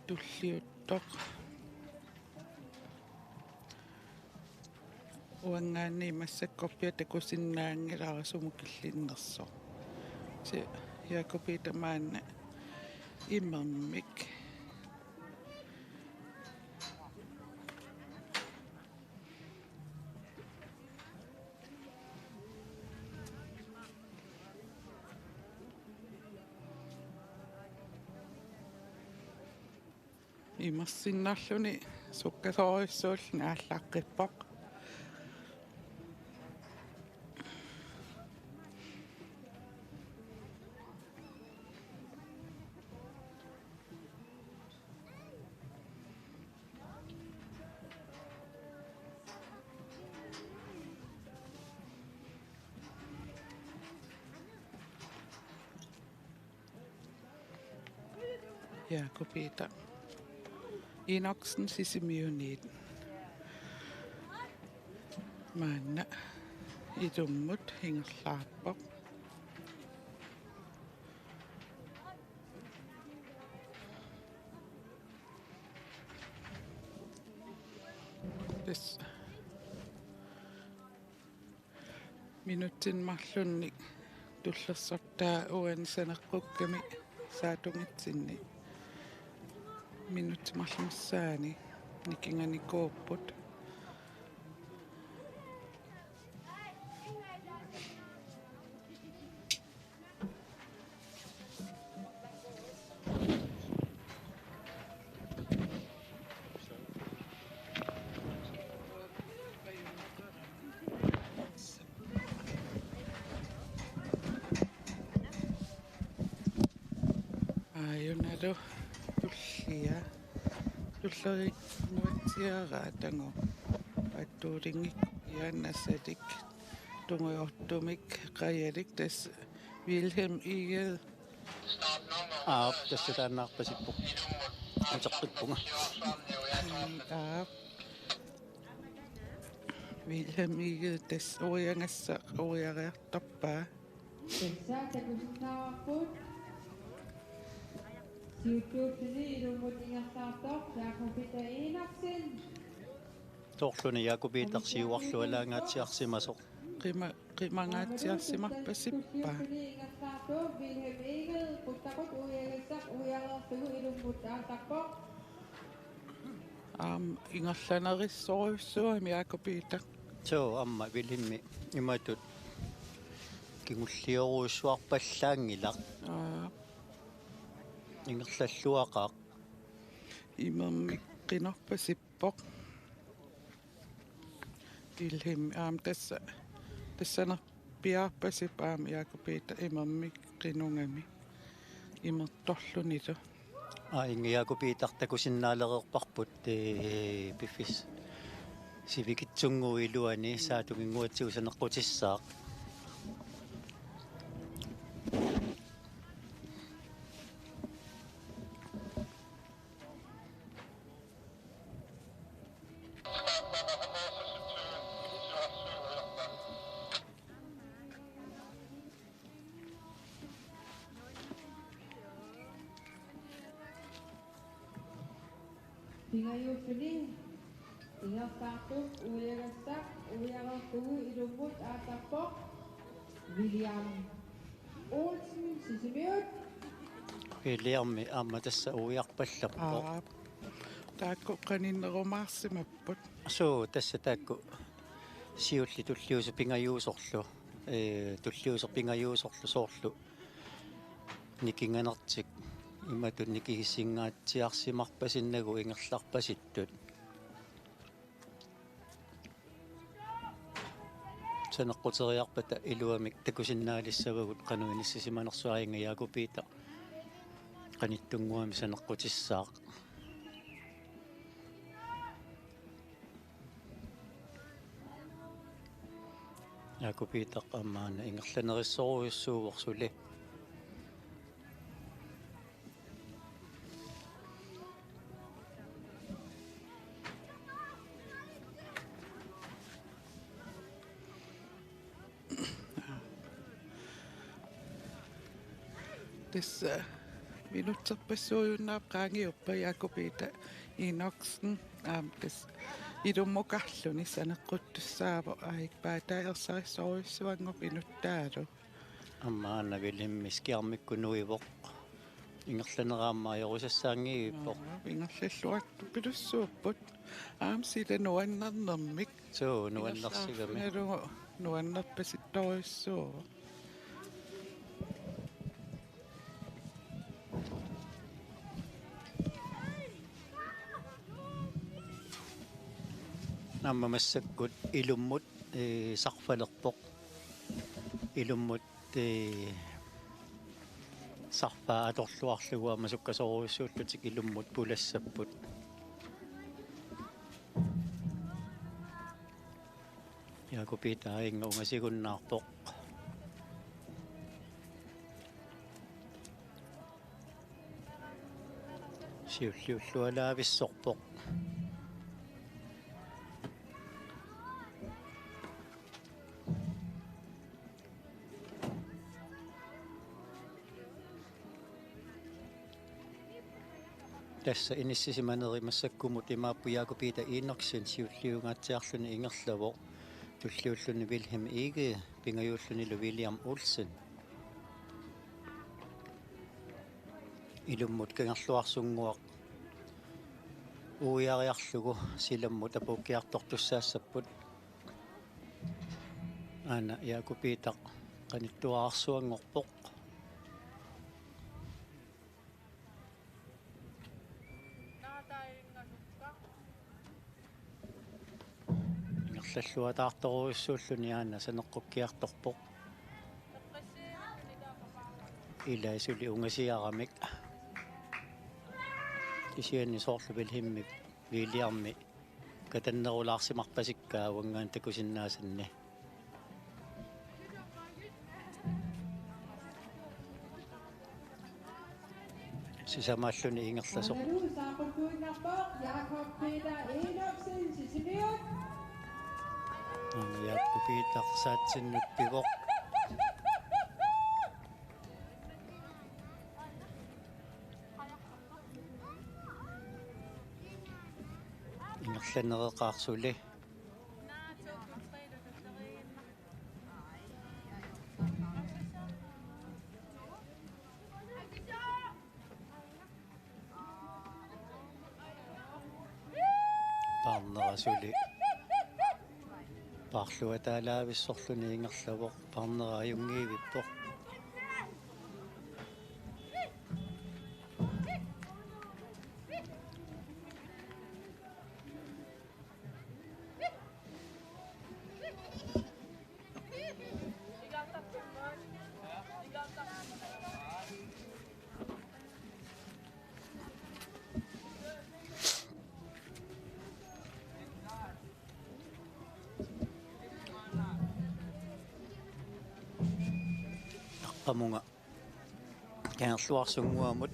туллиуттоқ уангаани массаккорпиа такусиннаангилаарасумукиллиннерсо се Jakobita маанна иммермик имерсиннарлуни суккасориуссуулни ааллааққиппоқ Jakobita Inoksen sisimiuniten maanna idummut hingerlaappoq tässä minuutin mallunni tullersortaa uanisaneqqukkami saatungitsinni minuutti mallumissaani nikingani koopput ayunalo tullia tulleri nuatsiaraa tango attuulingik yaannasatik tunguortumik qayalik tas Wilhelm Igel tässä taannaarpasippo ateqqippunga Wilhelm Igel tas uiangassa uiariartorpaa Tessa takusinnaarput, Siuttuukseni Idumut Ingersaartoq, Jakob Peter Enoksen, torluni Jakobitaqsiuarlu alaangaatsiarsimasoq qimangaatsiarsimarpasippa Ingersaartoq, Wilhelm Egel, Puttaqut uiagissaq uiareertugu Idumut Aasappoq, ingerlanerissoruissuami Jakobita so amma Wilhelmi imatut kingulliorussuarpallaangilaq ingerlalluaqaq immermik qinorpasippoq Wilhelm tassanerpiarpasip Jakobita immermik qinungami immertorlunilu inga Jakobitaqtakusinnaalererparput piffis sivikitsunguiluani saatuginguatsiusaneqqutissaaq Pingayussuni Ingersaartoq uiagassaq uiareertugu Idumut Aasappoq, William Olsen sisimiut Williammi amma tassa uiarpallappo Taakko qaninnerumaarsimapput. So tässä taakku siulli tulliusu pingajuusorlu tulliuser pingajuusorlu soorlu nikinganertik imatut nikigissingaatiarsimarpasinnagu ingerlarpasittut saneqquteriarpata iluamik takusinnaalissavugut qanuinissisimanersuainga yaakupiita qanittunguami saneqqutissaaq yaakupiita qammaana ingerlanerissoruissuuvorsuli Tässä minutserpassuujunnaap qaangiuppa Jaakobita Inoksen tässä idummuqarluni saneqquttussaavo aikpaataaersarissoruissuangup inuttaalu ammaana villimmiskiarmikku nuivoq ingerlaneraammaajorusassaangiippoq ingerlalluartu pilussuupput sila nuannernermik so nuannersigami nuannerpasittoruissuuvo nammamassakut ilummut sarfalerpoq ilummut sarfaa atorluarluguama sukkasoruissuullutik ilummut pulassapput yaakupiita ainga ungasigunnaarpoq siulliullualaavissorpoq tässä inissisimannerimassakkumut imaappu Jaakobita Inoksen siulliungaatiarluni ingerlavo tulliulluni Wilhelm Ege pingajuulluni William Olsen ilummut kangerluarsunguaq uiariarlugu silammut apukkiartortussaassaput ana Jaakobita qanittuaarsuangorpoq ingerlalluataartoruissuulluni aana saneqqukkiartorpoq ilaisuli ungasiaramik kisiani soorlu Wilhelmi Williammi katannerulaarsimarpasikkaa uangaan takusinnaasanni sisamaalluni ingerlasoq Ananu saaquttuinnarpoq Jakob Peter Enoksen sisimiut ana Jaakobita saatsinut pivoq ingerlanereqaarsuli parnerasuli parluataalaavissорluni ingerlavoq parneraajungiivippoq qamunga kangerluarsunguamut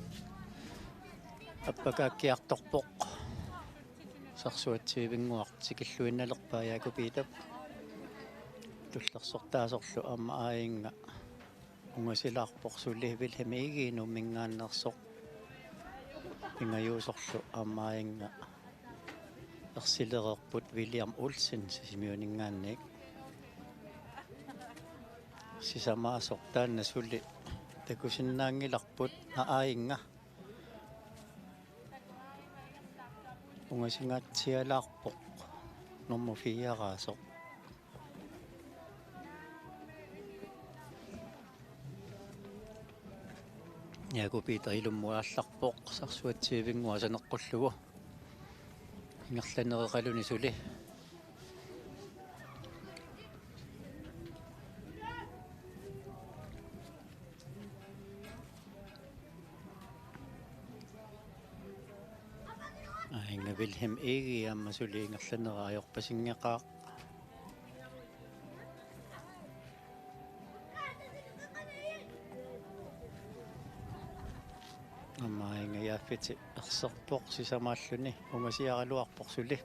appakaakkiartorpoq sarsuatsiivinguaq sikilluinnalerpaa Jaakobita tullersortaasorlu amma aayinga ungasilaarpoq sulli Wilhelm Ege nummingaannersoq pingajuusorlu amma aayinga ersilererput William Olsen sisimiuningaannik sisamaasor taanna sulli takusinnaangilarput aayinga ungasingatsialarpoq nummu 4 Yakupiita ilummuallarpoq sarsuatsiivingua saneqqullugu ingerlanereqaluni suli inga Wilhelm Egi amma suli ingerlaneraayorpasingeqaaq amma inga yaaffiti erserpoq sisamaalluni ungasiaraluarpoq suli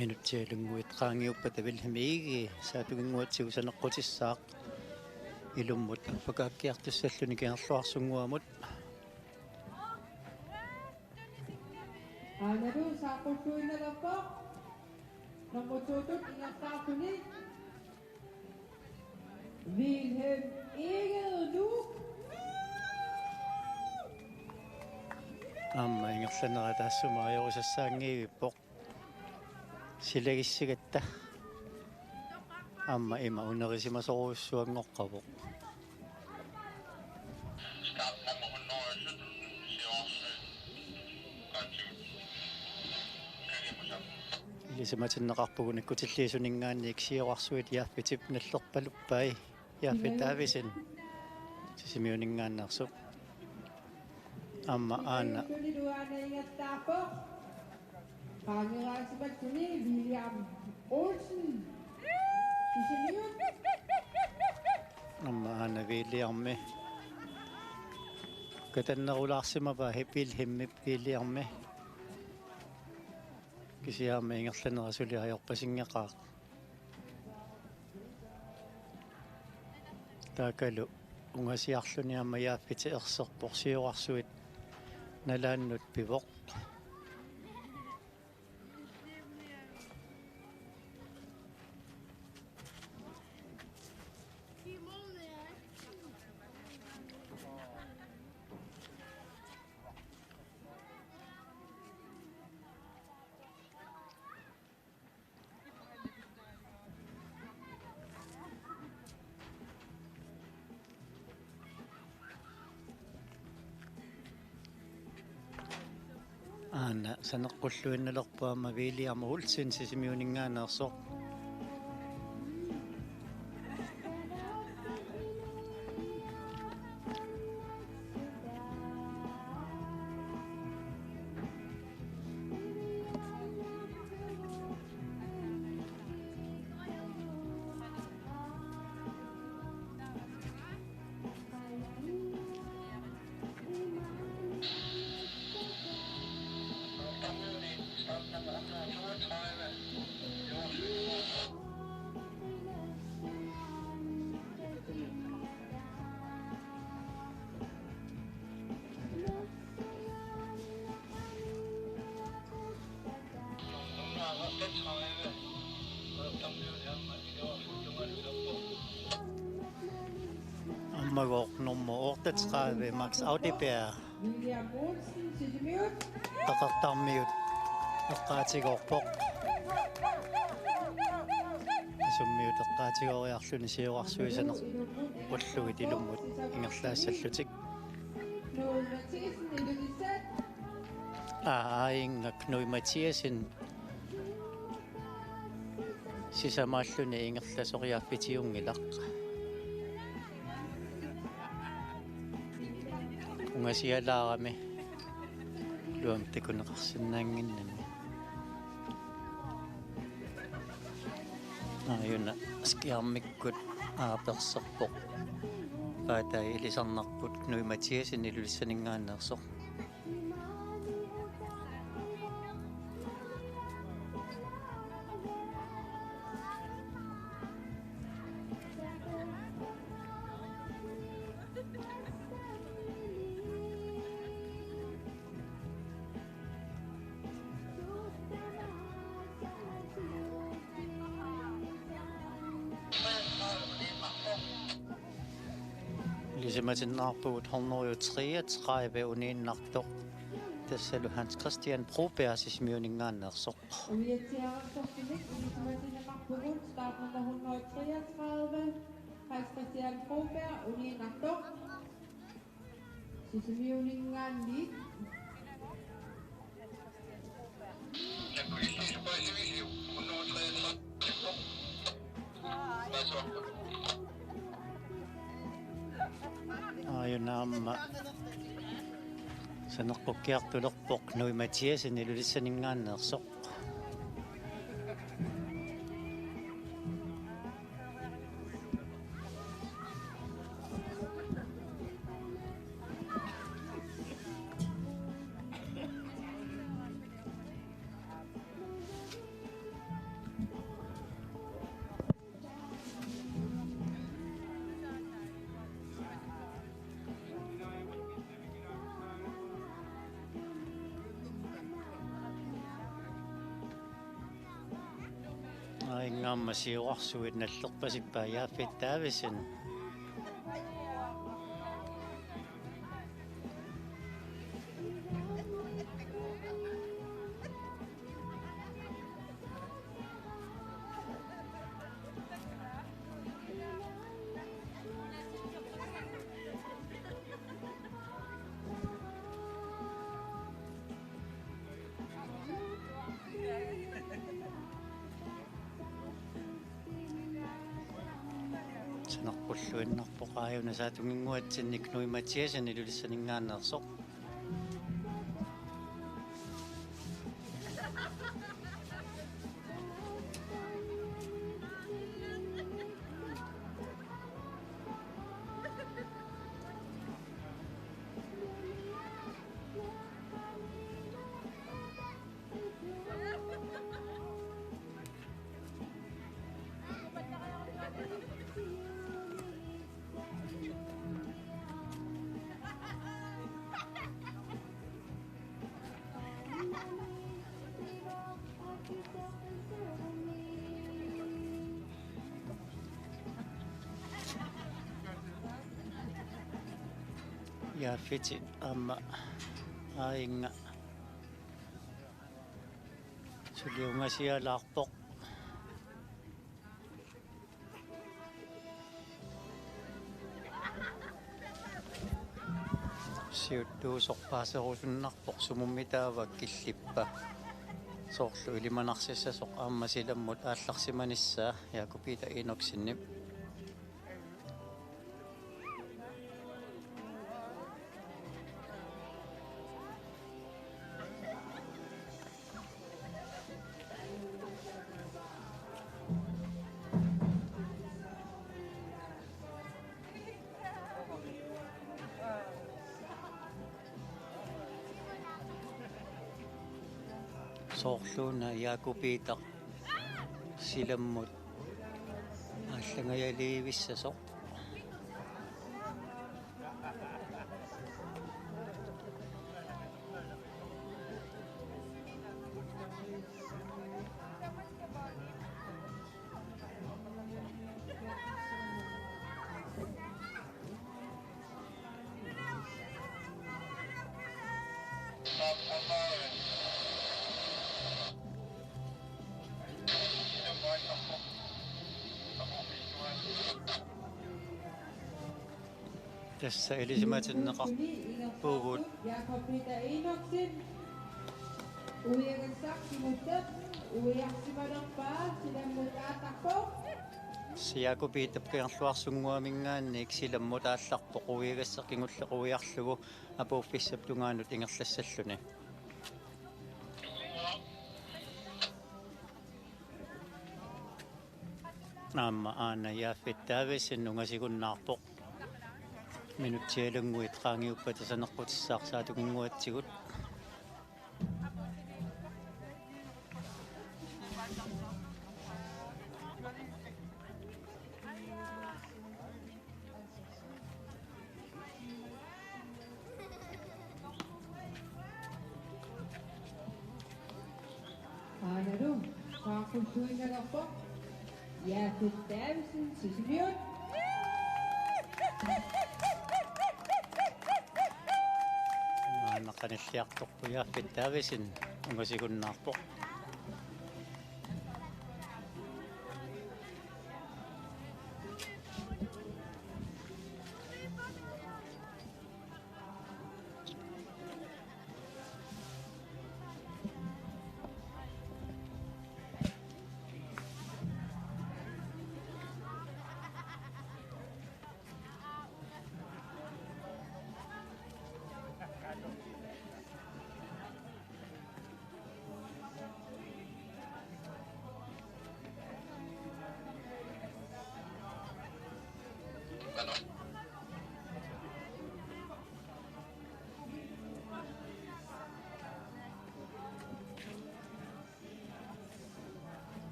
minutialunguit qaangiuppata Wilhelm Egi saapigunguatsigu saneqqutissaaq ilummut appakaakkiartussalluni kiarluarsunguamut Naru saaqulluinnererpoq nomututut ingertaartuni Wilhelm Egi amma ingerlanerataassumariorusassaangiivippoq silagissigatta amma ima unerisimasoruussuangoqqapoq Start nummer 100 ilisimatinneqarpugun ikkutilliisuningaanni iksiorarsuit yaaffitip nallerpaluppai yaaffitaavisin sisimiuningaannersuq amma aana ingertaarpoq qaangeraasipattuni William Olsen sisimiut amma aana viiliarmi katannerulaarsimapa Wilhelmip viiliarmi kisiaama ingerlanerasuli ajorpasingeqaaq taakalu ungasiarluni amma yaaffiti erserpoq siuarsuit nalaannut pivoq aana saneqqulluinnalerpuama William Olsen sisimiuningaannersoq ammagoq nummu 38 Max Audiberg William Olsen sisimiut taqartarmiut eqqaatigorpoq summiut eqqaatigoriarluni siuarsuisaneq ullugit ilummut ingerlaassallutik Knud Mathisen ilunisat aayinga Knud Mathiasen sisamaalluni ingerlasoqiaaffitiungilaq ungasialaarami luam tikuneqarsinnaanginnami ayuna skiarmikkut aaperserpoq paatai ilisarnarput Knud Mathiasen ilulissaningaannersoq Ilisimatinnaarpugut hornoriu 33 uniinnartoq tassalu Hans Christian Broberg sismiuningaannersoq. Uiatiarartortinik ilisimatinneqarpugut startnummer 133 Hans Christian Broberg uniinnartoq sismiuningaanni. Ja kun siis pois nummer 33. Ayunaamma sanerpukkiartulerpoq Nui Mathiasen ilulissaningaannersoq. Aingaamma siuarsuit nallerpasippaa yaafittaavisin. Sanerpulluinnarpoqaajuna saatunginguatsinnik Nui Mathiasen ilulissaningaannersoq. Yaafiti amma ainga suliungasialaarpoq siuttuusorpaaserusunnarpoq sumummitaavak killippa soorlu ilimanarsisasoq aamma silammut aallarsimanissaa Jakobita Enoksinni. Soorluuna Jakobita silammut ааллагаялиивиссасоқ tässä ilisimatinneqarpuugut Jakobita Enoksin uiagassaqsimuttat uiarsimalerpaa silammut aattarpoq Jakobita qiarluarsunguamingaannik silammut aallarpoq uiagassaqingullequiarlugu apuuffissaptungaanut ingerlassalluni naamma aana yaafittaavissin nungasigunnаарpoq minutialunguit qaangiuppata sanerputissaarsaatunginguatsigut Aanaru saaqulluinnalerpoq yaafittaavissin sisimiut qanilliartorpuyaarpit taavisin ungasikunnaarpoq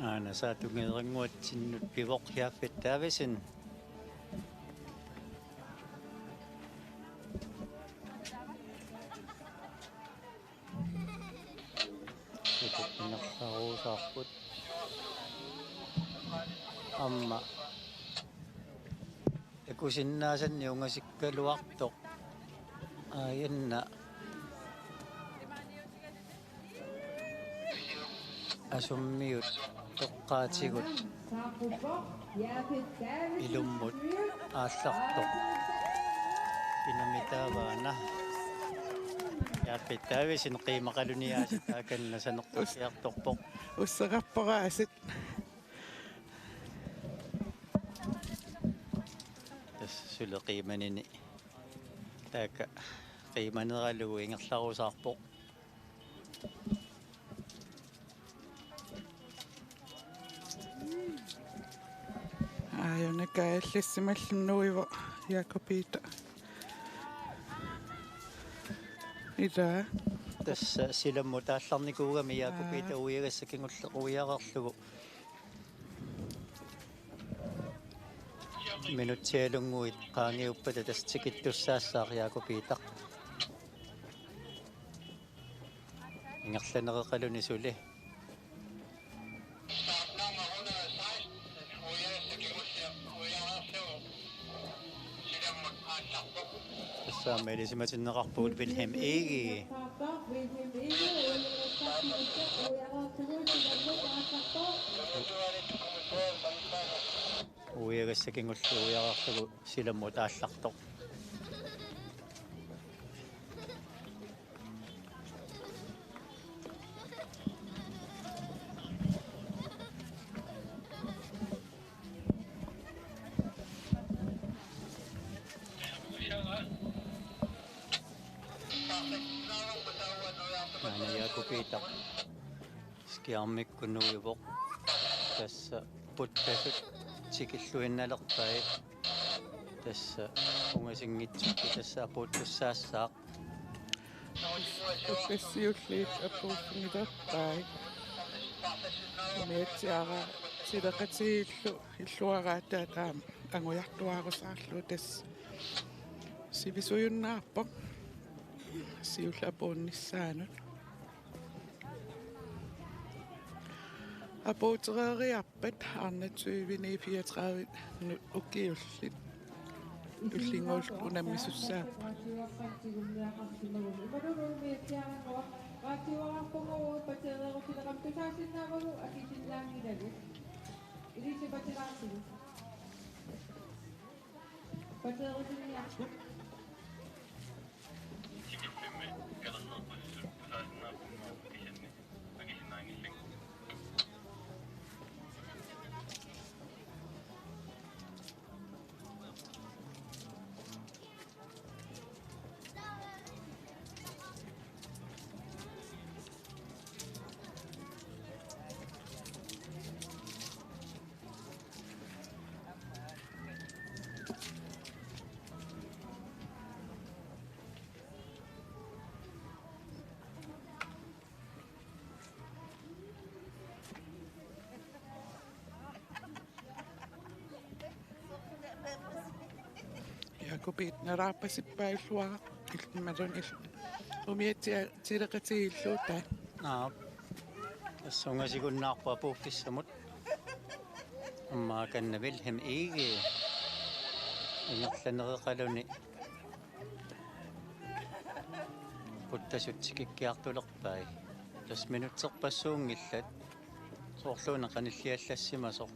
aana saatungeringuatsinnut pivoqhiaffit taavisin sutupinnerlaruusaarput amma akusinnaasanni ungasikkaluartoq aayanna asummiut toqqaatigut ilummut aallartoq pinamitaavaana yaappittaavisin qiimaqaluniaasitaakanna sanertorsiartorpoq ussaqarporaasit tas sule qiimanini taaka qiimaneralugu ingerlarusaarpoq aayunakaallисsimаллуннуиво Jakobita ida tassa silammu taallarnikuugami Jakobita uiagassakingullequiaqarlugu minutsialunguit qaangiuppata tastikittussaassaaq Jakobita ingerlanereqaluni suli saamelisimatineqarpugut Wilhelm Egi uiagassakingullu uiaqarlugu silammu taallartoq aana Jakobita skiarmikkunuivoq tassa puttasut sikilluinnalerpait tassa ungasingitsukki tassa aputtussaassaaq uttassiulliit appuussimitarpai meetsiara sileqatiillu illuaraataataam angujartuarusaarlu tass sivisuyunnaarpoq siullapuunnissaanut apuutereeriarpat arnatsuivini 34 ukiullit ullinguult unammisussaappa Jakobit naraapasippailluara ilmalun umiatsia sileqatiilluuta tassungasikunnaarpu apuuffissamut ammaa Wilhelm Egi ingerlanereqaluni puttasutikikkiartulerpai 10 minutserpassuungillat soorluuna qanilliallassimasoq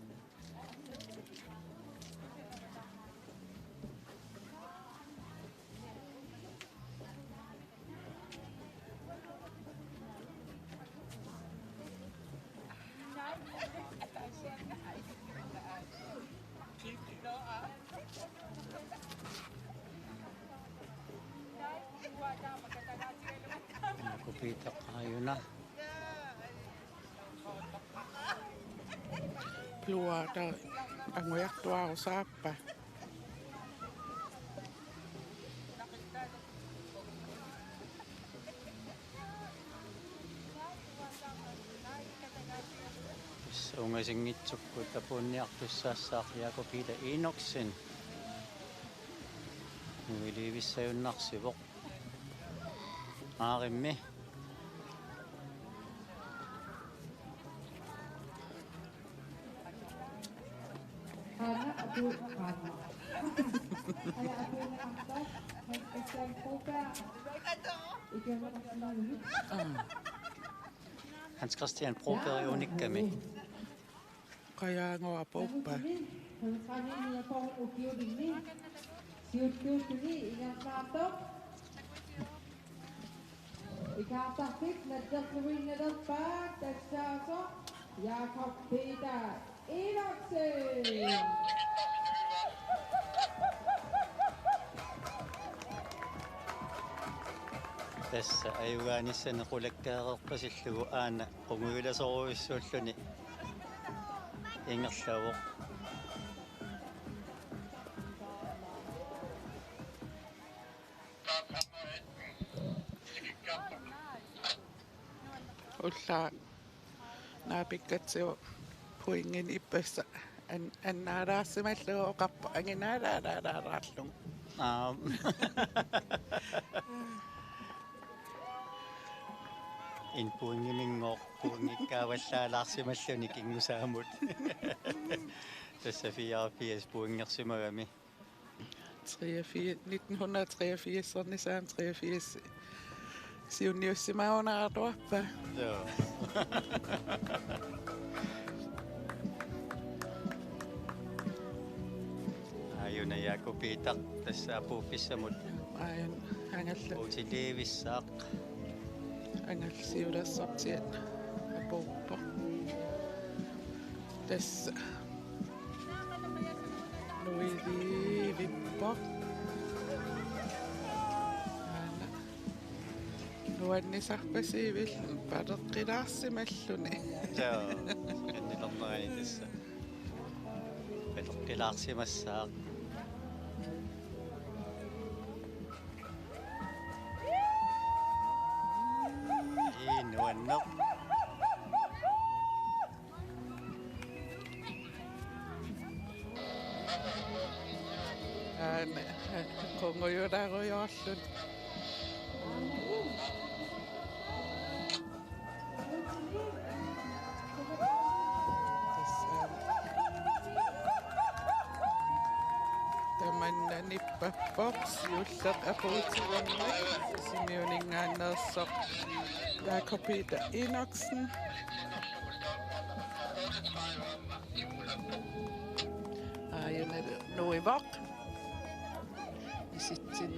kupita ayuna Pluata angoyartua usaappa. ungasingitsukku tapunniartussaassaaqliakupita Inoxin nuiliivissajunnarsivoq aarimmi Anak abu anak. Kaya abu na kanto, mag-exam po ka. Ikaw na kanto. Hans Christian Broberg unikkami Qayaangoa poppa. Kani niya po ang ukiyo din ni. Siyut-siyut ni, ingat kanto. Ikataktik, nadjasuin na daw pa, tagsaso, Jakob Peter Inoksen. tässä ayugaanissa naqulakkaaqerpasillugu aana qunguilasoruissuulluni ingerlavuq Ulla naapikkatsiu puingin ippassa annaaraasimallugu oqarpa anginaaraaraaraarallung. in puingimingoq puingikkaavallaalaarsimalluni kingusaamut tässä fiarfias puingersimagami 1983 ornisaan 83 siunniussimaunaaruappa. joo ayuna Jakobita tässä apuuppissamut Aion hangalla uutiliivissaaq angalsiulassortiat apuppo. Tässä nuiliivippo. Aina nuannisarpasiivil pareqqilaarsimalluni. joo kennilernerani tässä petorqilaarsimassaaq nuanneq Aina kongoyuraarujoorlun. Tamanna nippappoq siulleq apuutigannak simiuningaanneersoq Jakobita Inoksen. Aiona nuivoq. Sitten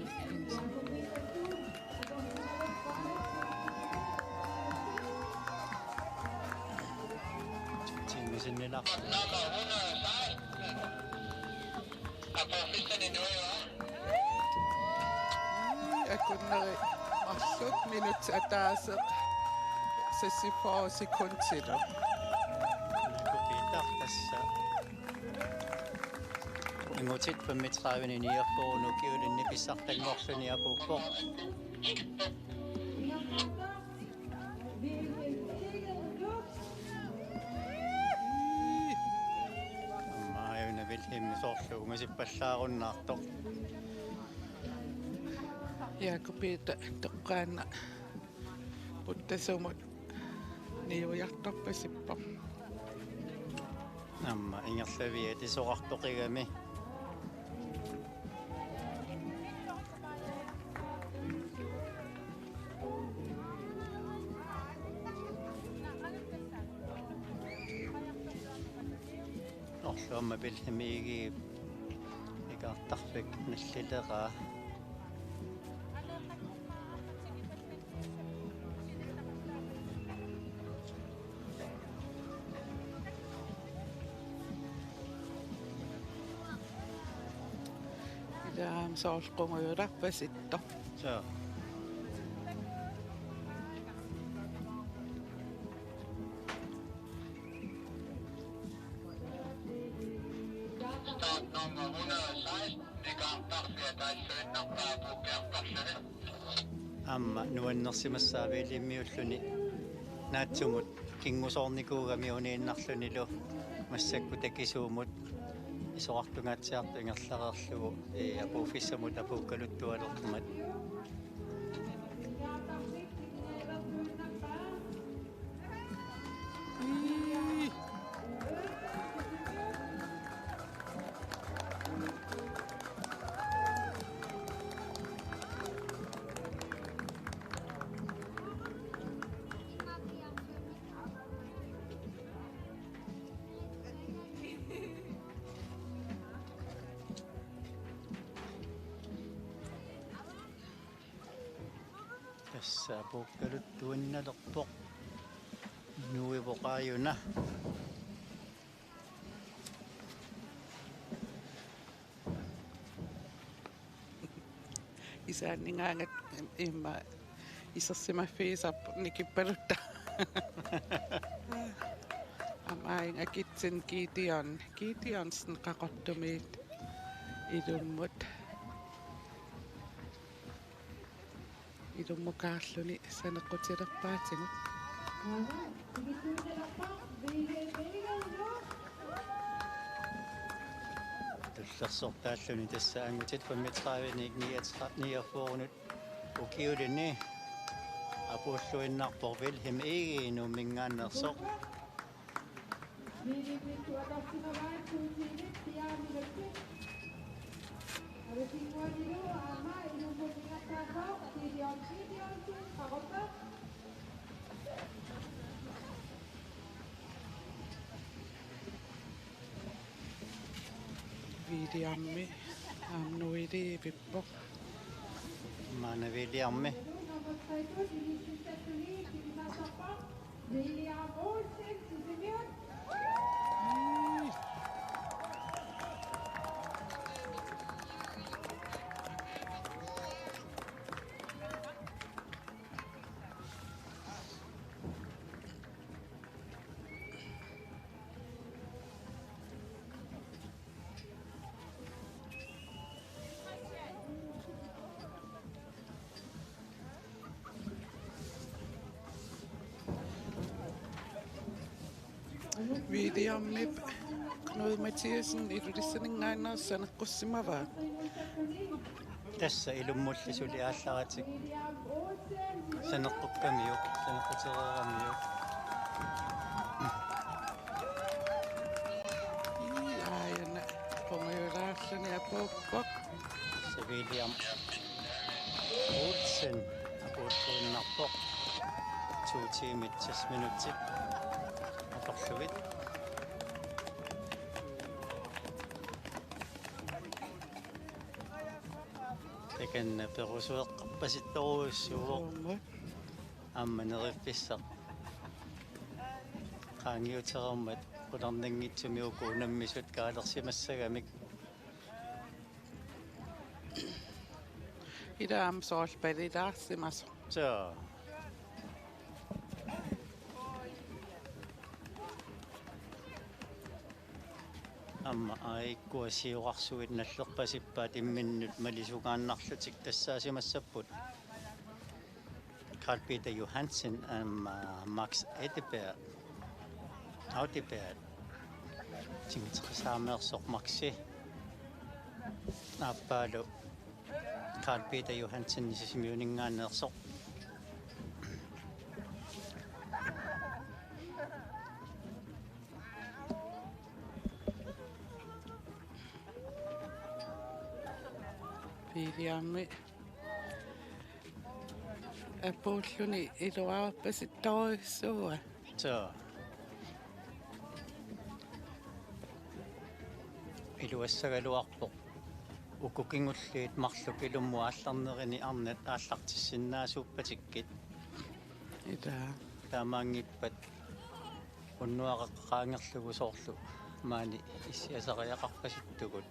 sinnisinilaq akunneri arlut minut ataaseq sassifoo sekuntilo. kupita tässä ingutit pammitraavini niarpoonu kiulinni pissartangorluni apuppoq ayuna Wilhelm sorlu ungasippallaarunnaartoq Jakobita toqqaanna puttasumut niujartorpasippo. amma ingerlavi atisoqartoqigami Orluama Wilhelm Ege ikartarfik nallilera Idaam soorqunguyularpasitto. so Startnummer 116 ikartarfia taissuinnarpaapu kiartarluni. amma nuannersimassaaviilimmiulluni naatsumut kingusoornikuugami uniinnarlunilu массакку такисуумут исоқартунгааtsiartu ингерларерлугу апууфиссамут апууккалуттуалертумат tässä apukkaluttuinnalerpoq nuivoqaajuna Isänningaangat imma isossimaffiisappu nikipperutta. Amainga kitsen kiitionsen qaqortumiit ilummut ilummukaarluni saneqqutilerpaatigut. tullersortaalluni tassa angutit 35 ukiulini apulluinnarpoq Wilhelm Ege mingaannersoq Viidiammi amnuili pippo. maanaviliarmi Viidiammi Knud Mathiasen ilulissaningaannerus saneqqussimaraa. tässä ilumullisuli aallaratik saneqqukamiuq saneqqutereeramiuq Aajana qunguyulaarluni apuuppoq. William Olsen apulluinnarpoq 2 tiimit 6 minutit atorluvit takanna perusueqqappasittoruussuuq Tuumut амманериффиссақ qaangiuterermat qularnanngitsumiuku unammisut kaalersimassagамик Idaam soorpalilaarsimasu. so amma aikkuasiuqarsuit nallerpasippaat imminnut malisugaannarlutik tassaasimassapпут Carl Peter Johansen Max Audiberg tingitrisaamерсоқ Maxi appaalu Carl Peter Johansen sisimiuningaannersoq Viidiammi apuulluni iluarpasittoruissuua. so илуассагалуарпоқ укукингуллиит марлук илуммуаалларнерини арнат ааллартиссиннаасууппатиккит Ida. таамаангиппат уннуақаққаангерлугу соорлу маани иссиасариақарпаситтугут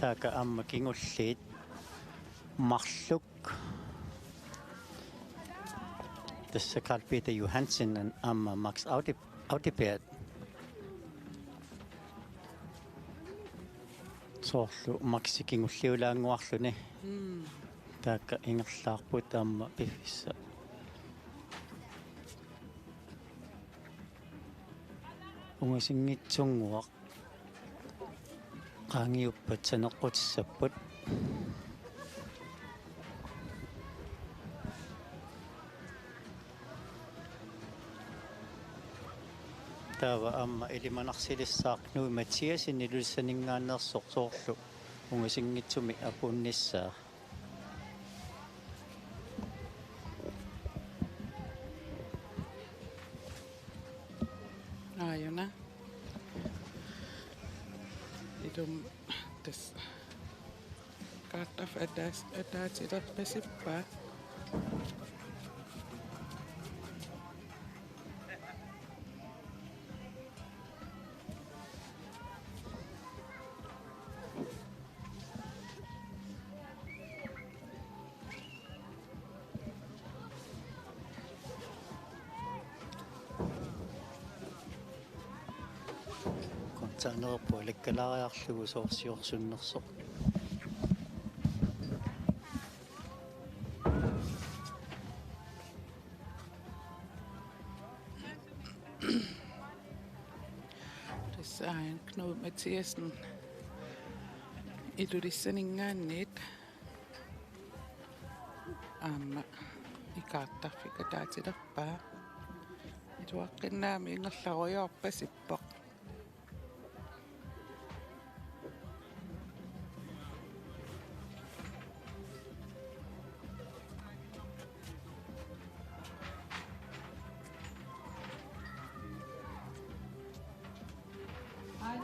така амма кингуллиит марлук тасса Carl Peter Johansen амма Max Audipert соорлу макси кингуллиулаангуарлуни така ингерлаарпут амма пиффисса унгасингитсунгуақ qaangiuppat saneqqutissapпут таава амма илиманарсилиссаақнуи Матиасин илулсанингаанерсоқ соорлу унгасингитсуми апунниссаа Ajona. Idum des kattaf edas ida pesippa. kontanerpu alikkalariarlugu soorsiorsunnersoq Design Knud Mathiasen ilulissaningaanniit aamma ikaartarfika taatilerpaa ituaqqinnaami ingerlaruyorpasippoq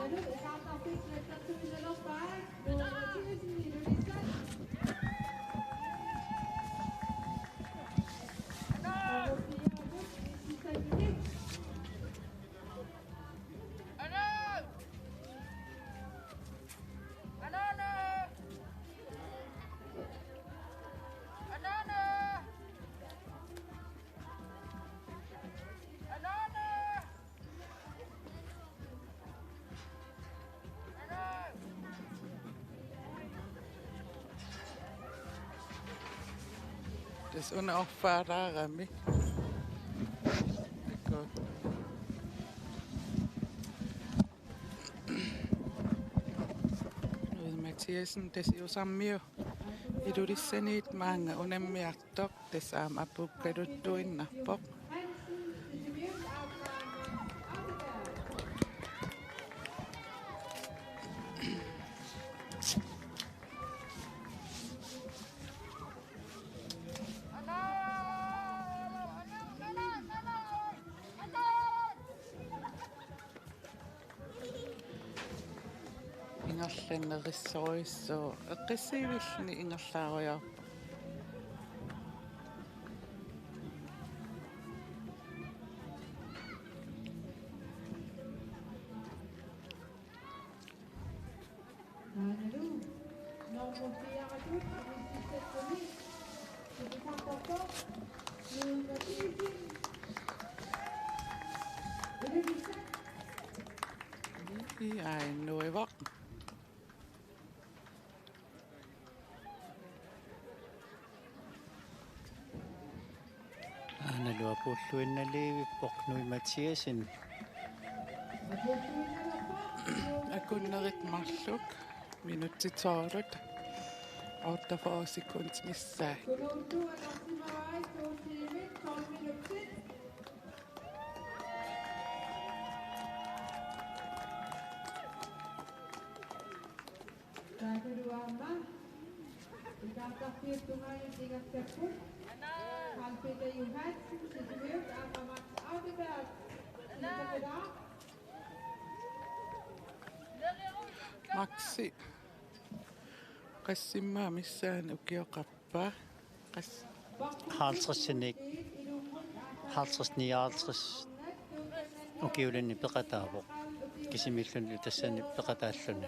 Nalu, ikaartarpik nattartumisalerpaa nuumatilisin ilulissan. Orupiagut isisagit. Das una offararami. Ecco. Knud Mathiasen tesiusammio ilulissaniit maanga unammiartoq tasaam apukkaluttuinnarpoq ingerlannerissoruissuu eqqissivillni ingerlaaruyor Nalu, normupiagut isisagit. Ikaartarpoq nuumatilisin ilulissan. ainuivoq Analuapulluinnaliivippoq Mathiasin Akunnerit marluk minuttitoolut ortafoosikuns missaa. Kunuutu anarsimavai tuutiimit 12 minuutsit. Takuduama. Ikartarpiuttumainen tigattapput. Hans-Peter Johansen, Sisimiut, Anna Max Audeberg. Iltapäivää. Maksi. Kassimmaa missään ukioqappaa. Kas Haltrassanik Haltrasniaartras ukiulinni peqataavoq kisimillunni tassani peqataalluni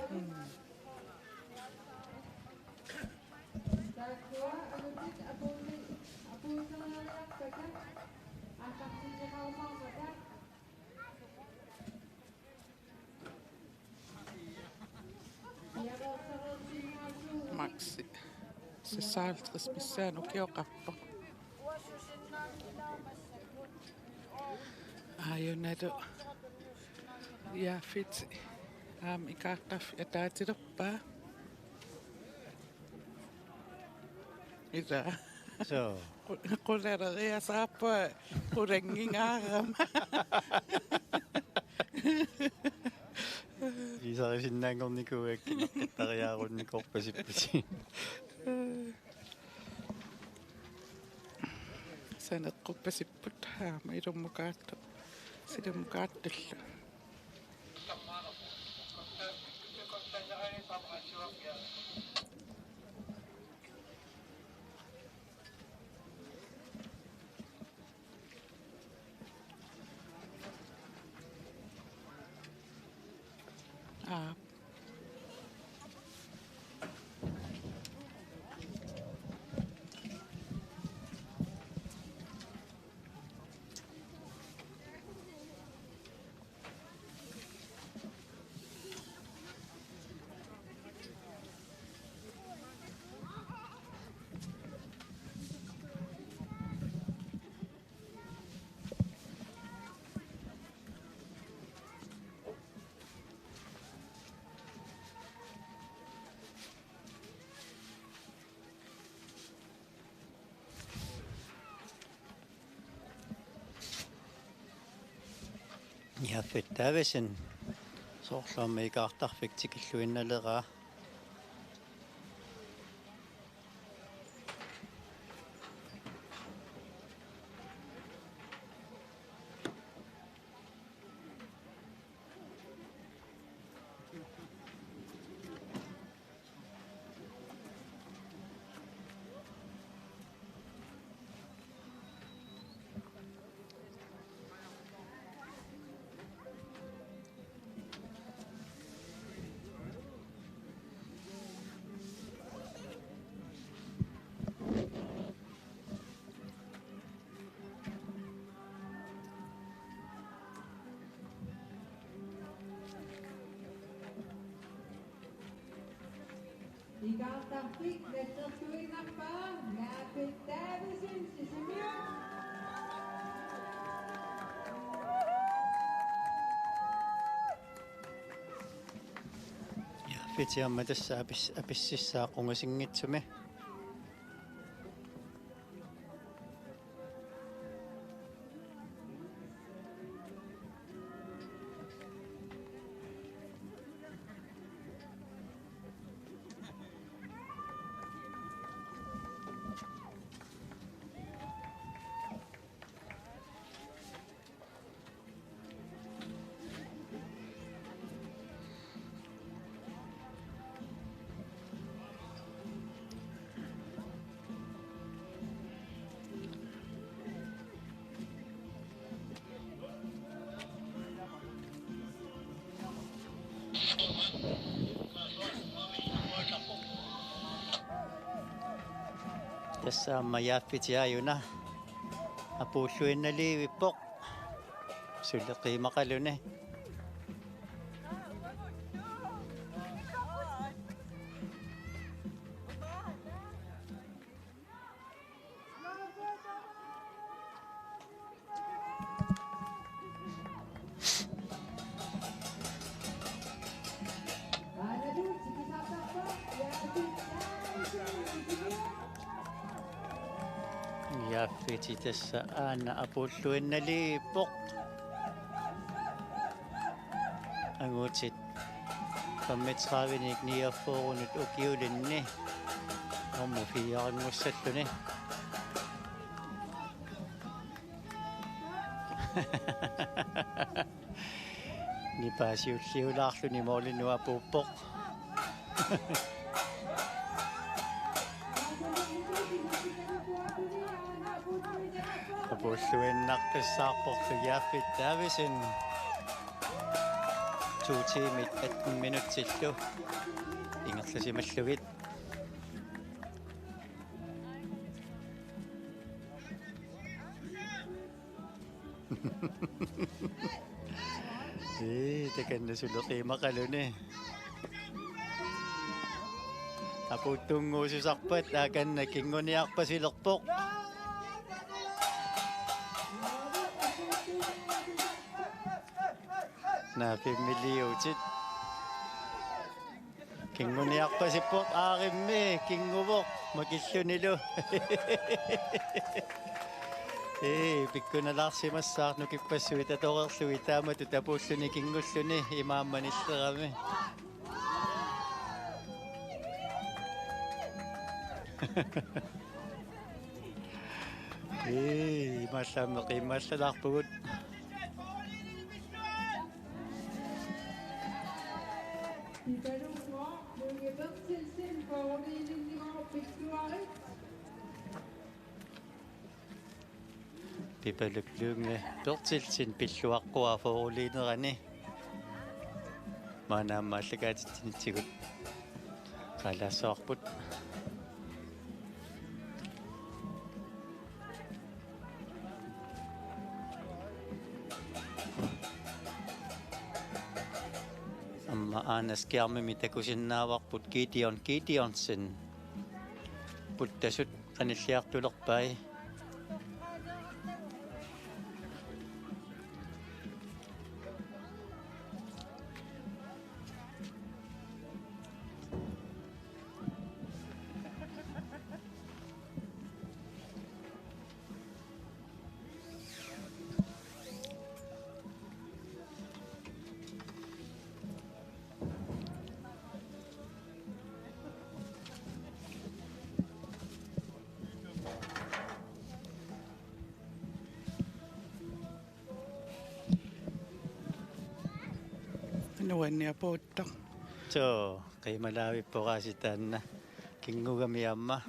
Takua anutit apuusanariattaka. Antartisiqaumarmata. Maksi. Se saaltras missään ukioqappa. Aionadu yaafit ikaartaf yataatilerpaa. Ida. so Quleraria saappa qulangingaaram. isarisinnaangornikuuakkineqqariaarunnikorpasippusi Saneqqupasipput haama ilummukaattu. Silummukaattulla. Яффиттаависин соорлаама икаартарфик тикиллуинналераа Ikartarpik nettertuinarpaa Naapittaavisin Sisimiut. яффитиамма тасса аписсисsaaqungasingitsumi тассаама яаффитиаюна апууллуинналиивиппоқ сулеқимақалуни Yaffiti tässä aina apulluinnali poq. Angutsit pammitsavinik niaffoorunut ukiulinni. Ommu fiarangussalluni. Ni paasiulliulaarluni moollinua puuppoq. Apulluinnarpissaarporlu yaaffit taavisin 2 tiimit 18 minutsillu ingerlasimallugit. Takannasulleqiimaqaluni. Aputtunguususarpat aakanna kinguniarpasilerpoq. Naapimiliutit. Kinguniarpasippoq aarimmi kinguvoq makillunilu. Pikkunalaarsimassaarnu kippassuit atorerlui taamatut apuulluni kingulluni imaammanillerami. Imaallaamme qiimmaallalaarpugut. Pipalukluunge pertilsin pilluaqqua foruliinerani. Maanaammaallakaatitsinitigut qalaasoarput. Amma aanaskiarmimi takusinnaavarput Gideonsen puttasut qanilliartulerpai. Nuannia puutta. So, qiimalaavippорааситаанна кингугамиамма.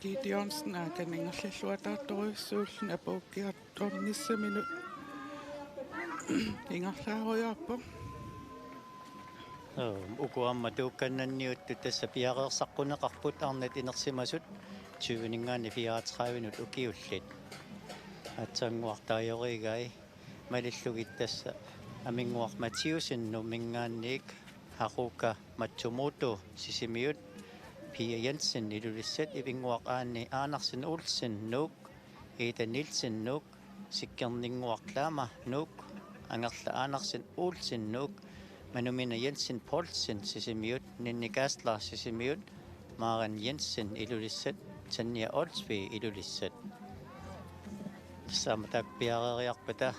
Gideonsen aakanningerlalluataartoruissuullun apuukkiartornissaminut ingerlaarujaarpo. Ukuamma tuukkannanniuttu tässä piareersaqqunaqarput arnat inersimasut 20 34 ukiullit. Atsanguartaajorigai malillugit tässä aminguaq Mathiusen mingaanniik Haruka Matsumoto sisimiut Pia Jensen ilulissat ivinguaq aanarsin Olsen nuk Ida Nielsen nuk sikkerninguarlaama nuk angerla aanarsin Olsen nuk manumina Jensen Poulsen sisimiut Ninni Kastler sisimiut Maren Jensen ilulissat Tanja Olsby ilulissat samtak piareriarpata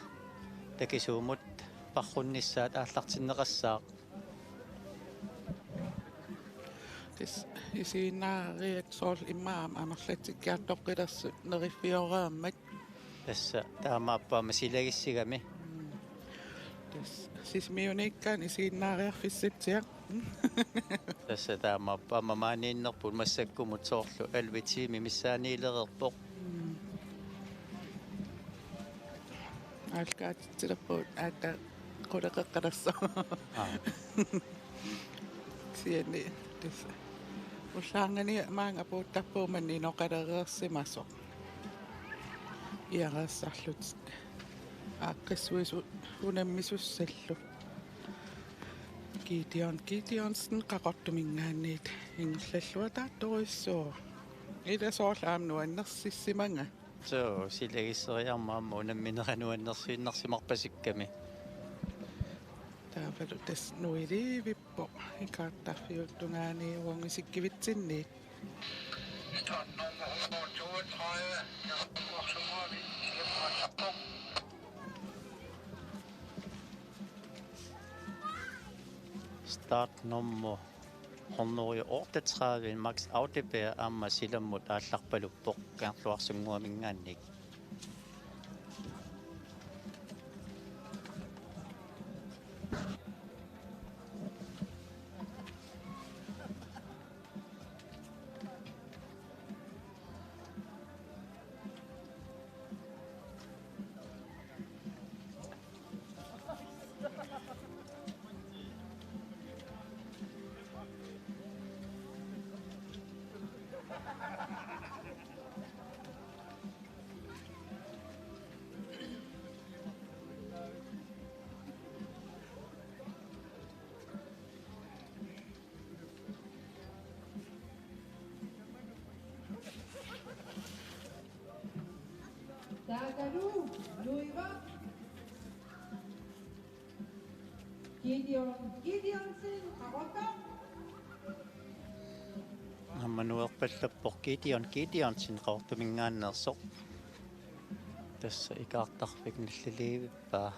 takisuumut parrunnissaat aallartinneqassaaq Tis isiinnaariat sool immaam amerlatikkiartoqqilерсут neriffiорааммат Tässä taamaappaama silagissigami тас сисмиуниккаан isiinnaariarfissatiaq tässä taamaappaama maaniinnerpun massakkumut soorlu alvitiimi missaaniilererpoq алкаатитсилерпут аата qulaqeqqalersa сиани тас уллаарнани маанга пууттарпууманни ноқалереерсимасо иарассарлут ааққиссуису унаммисуссаллу Gideonsen qaqortuminggaanniit ingullalluа taattoruissuu иласоорлаам нуаннерсиссиманга so silagisseriarmaamma unammineраnuannersuinnersimorpasikkami таавалу тас нуилиивиппо икаартарфиултунгаани уонгисиккивитсинниит Start nummer 132. Jeg har også meget vigtigt at få start nummer 138 Max Audibær amma silammut aallarpaluppoq kaarluarsunguamingaannik Taakalu, Luiva. Gideonsen, Karotta. ammanuerpallappoq Gideonsin qaortumingaannersoq tässä ikaartarfik nallaliivippaa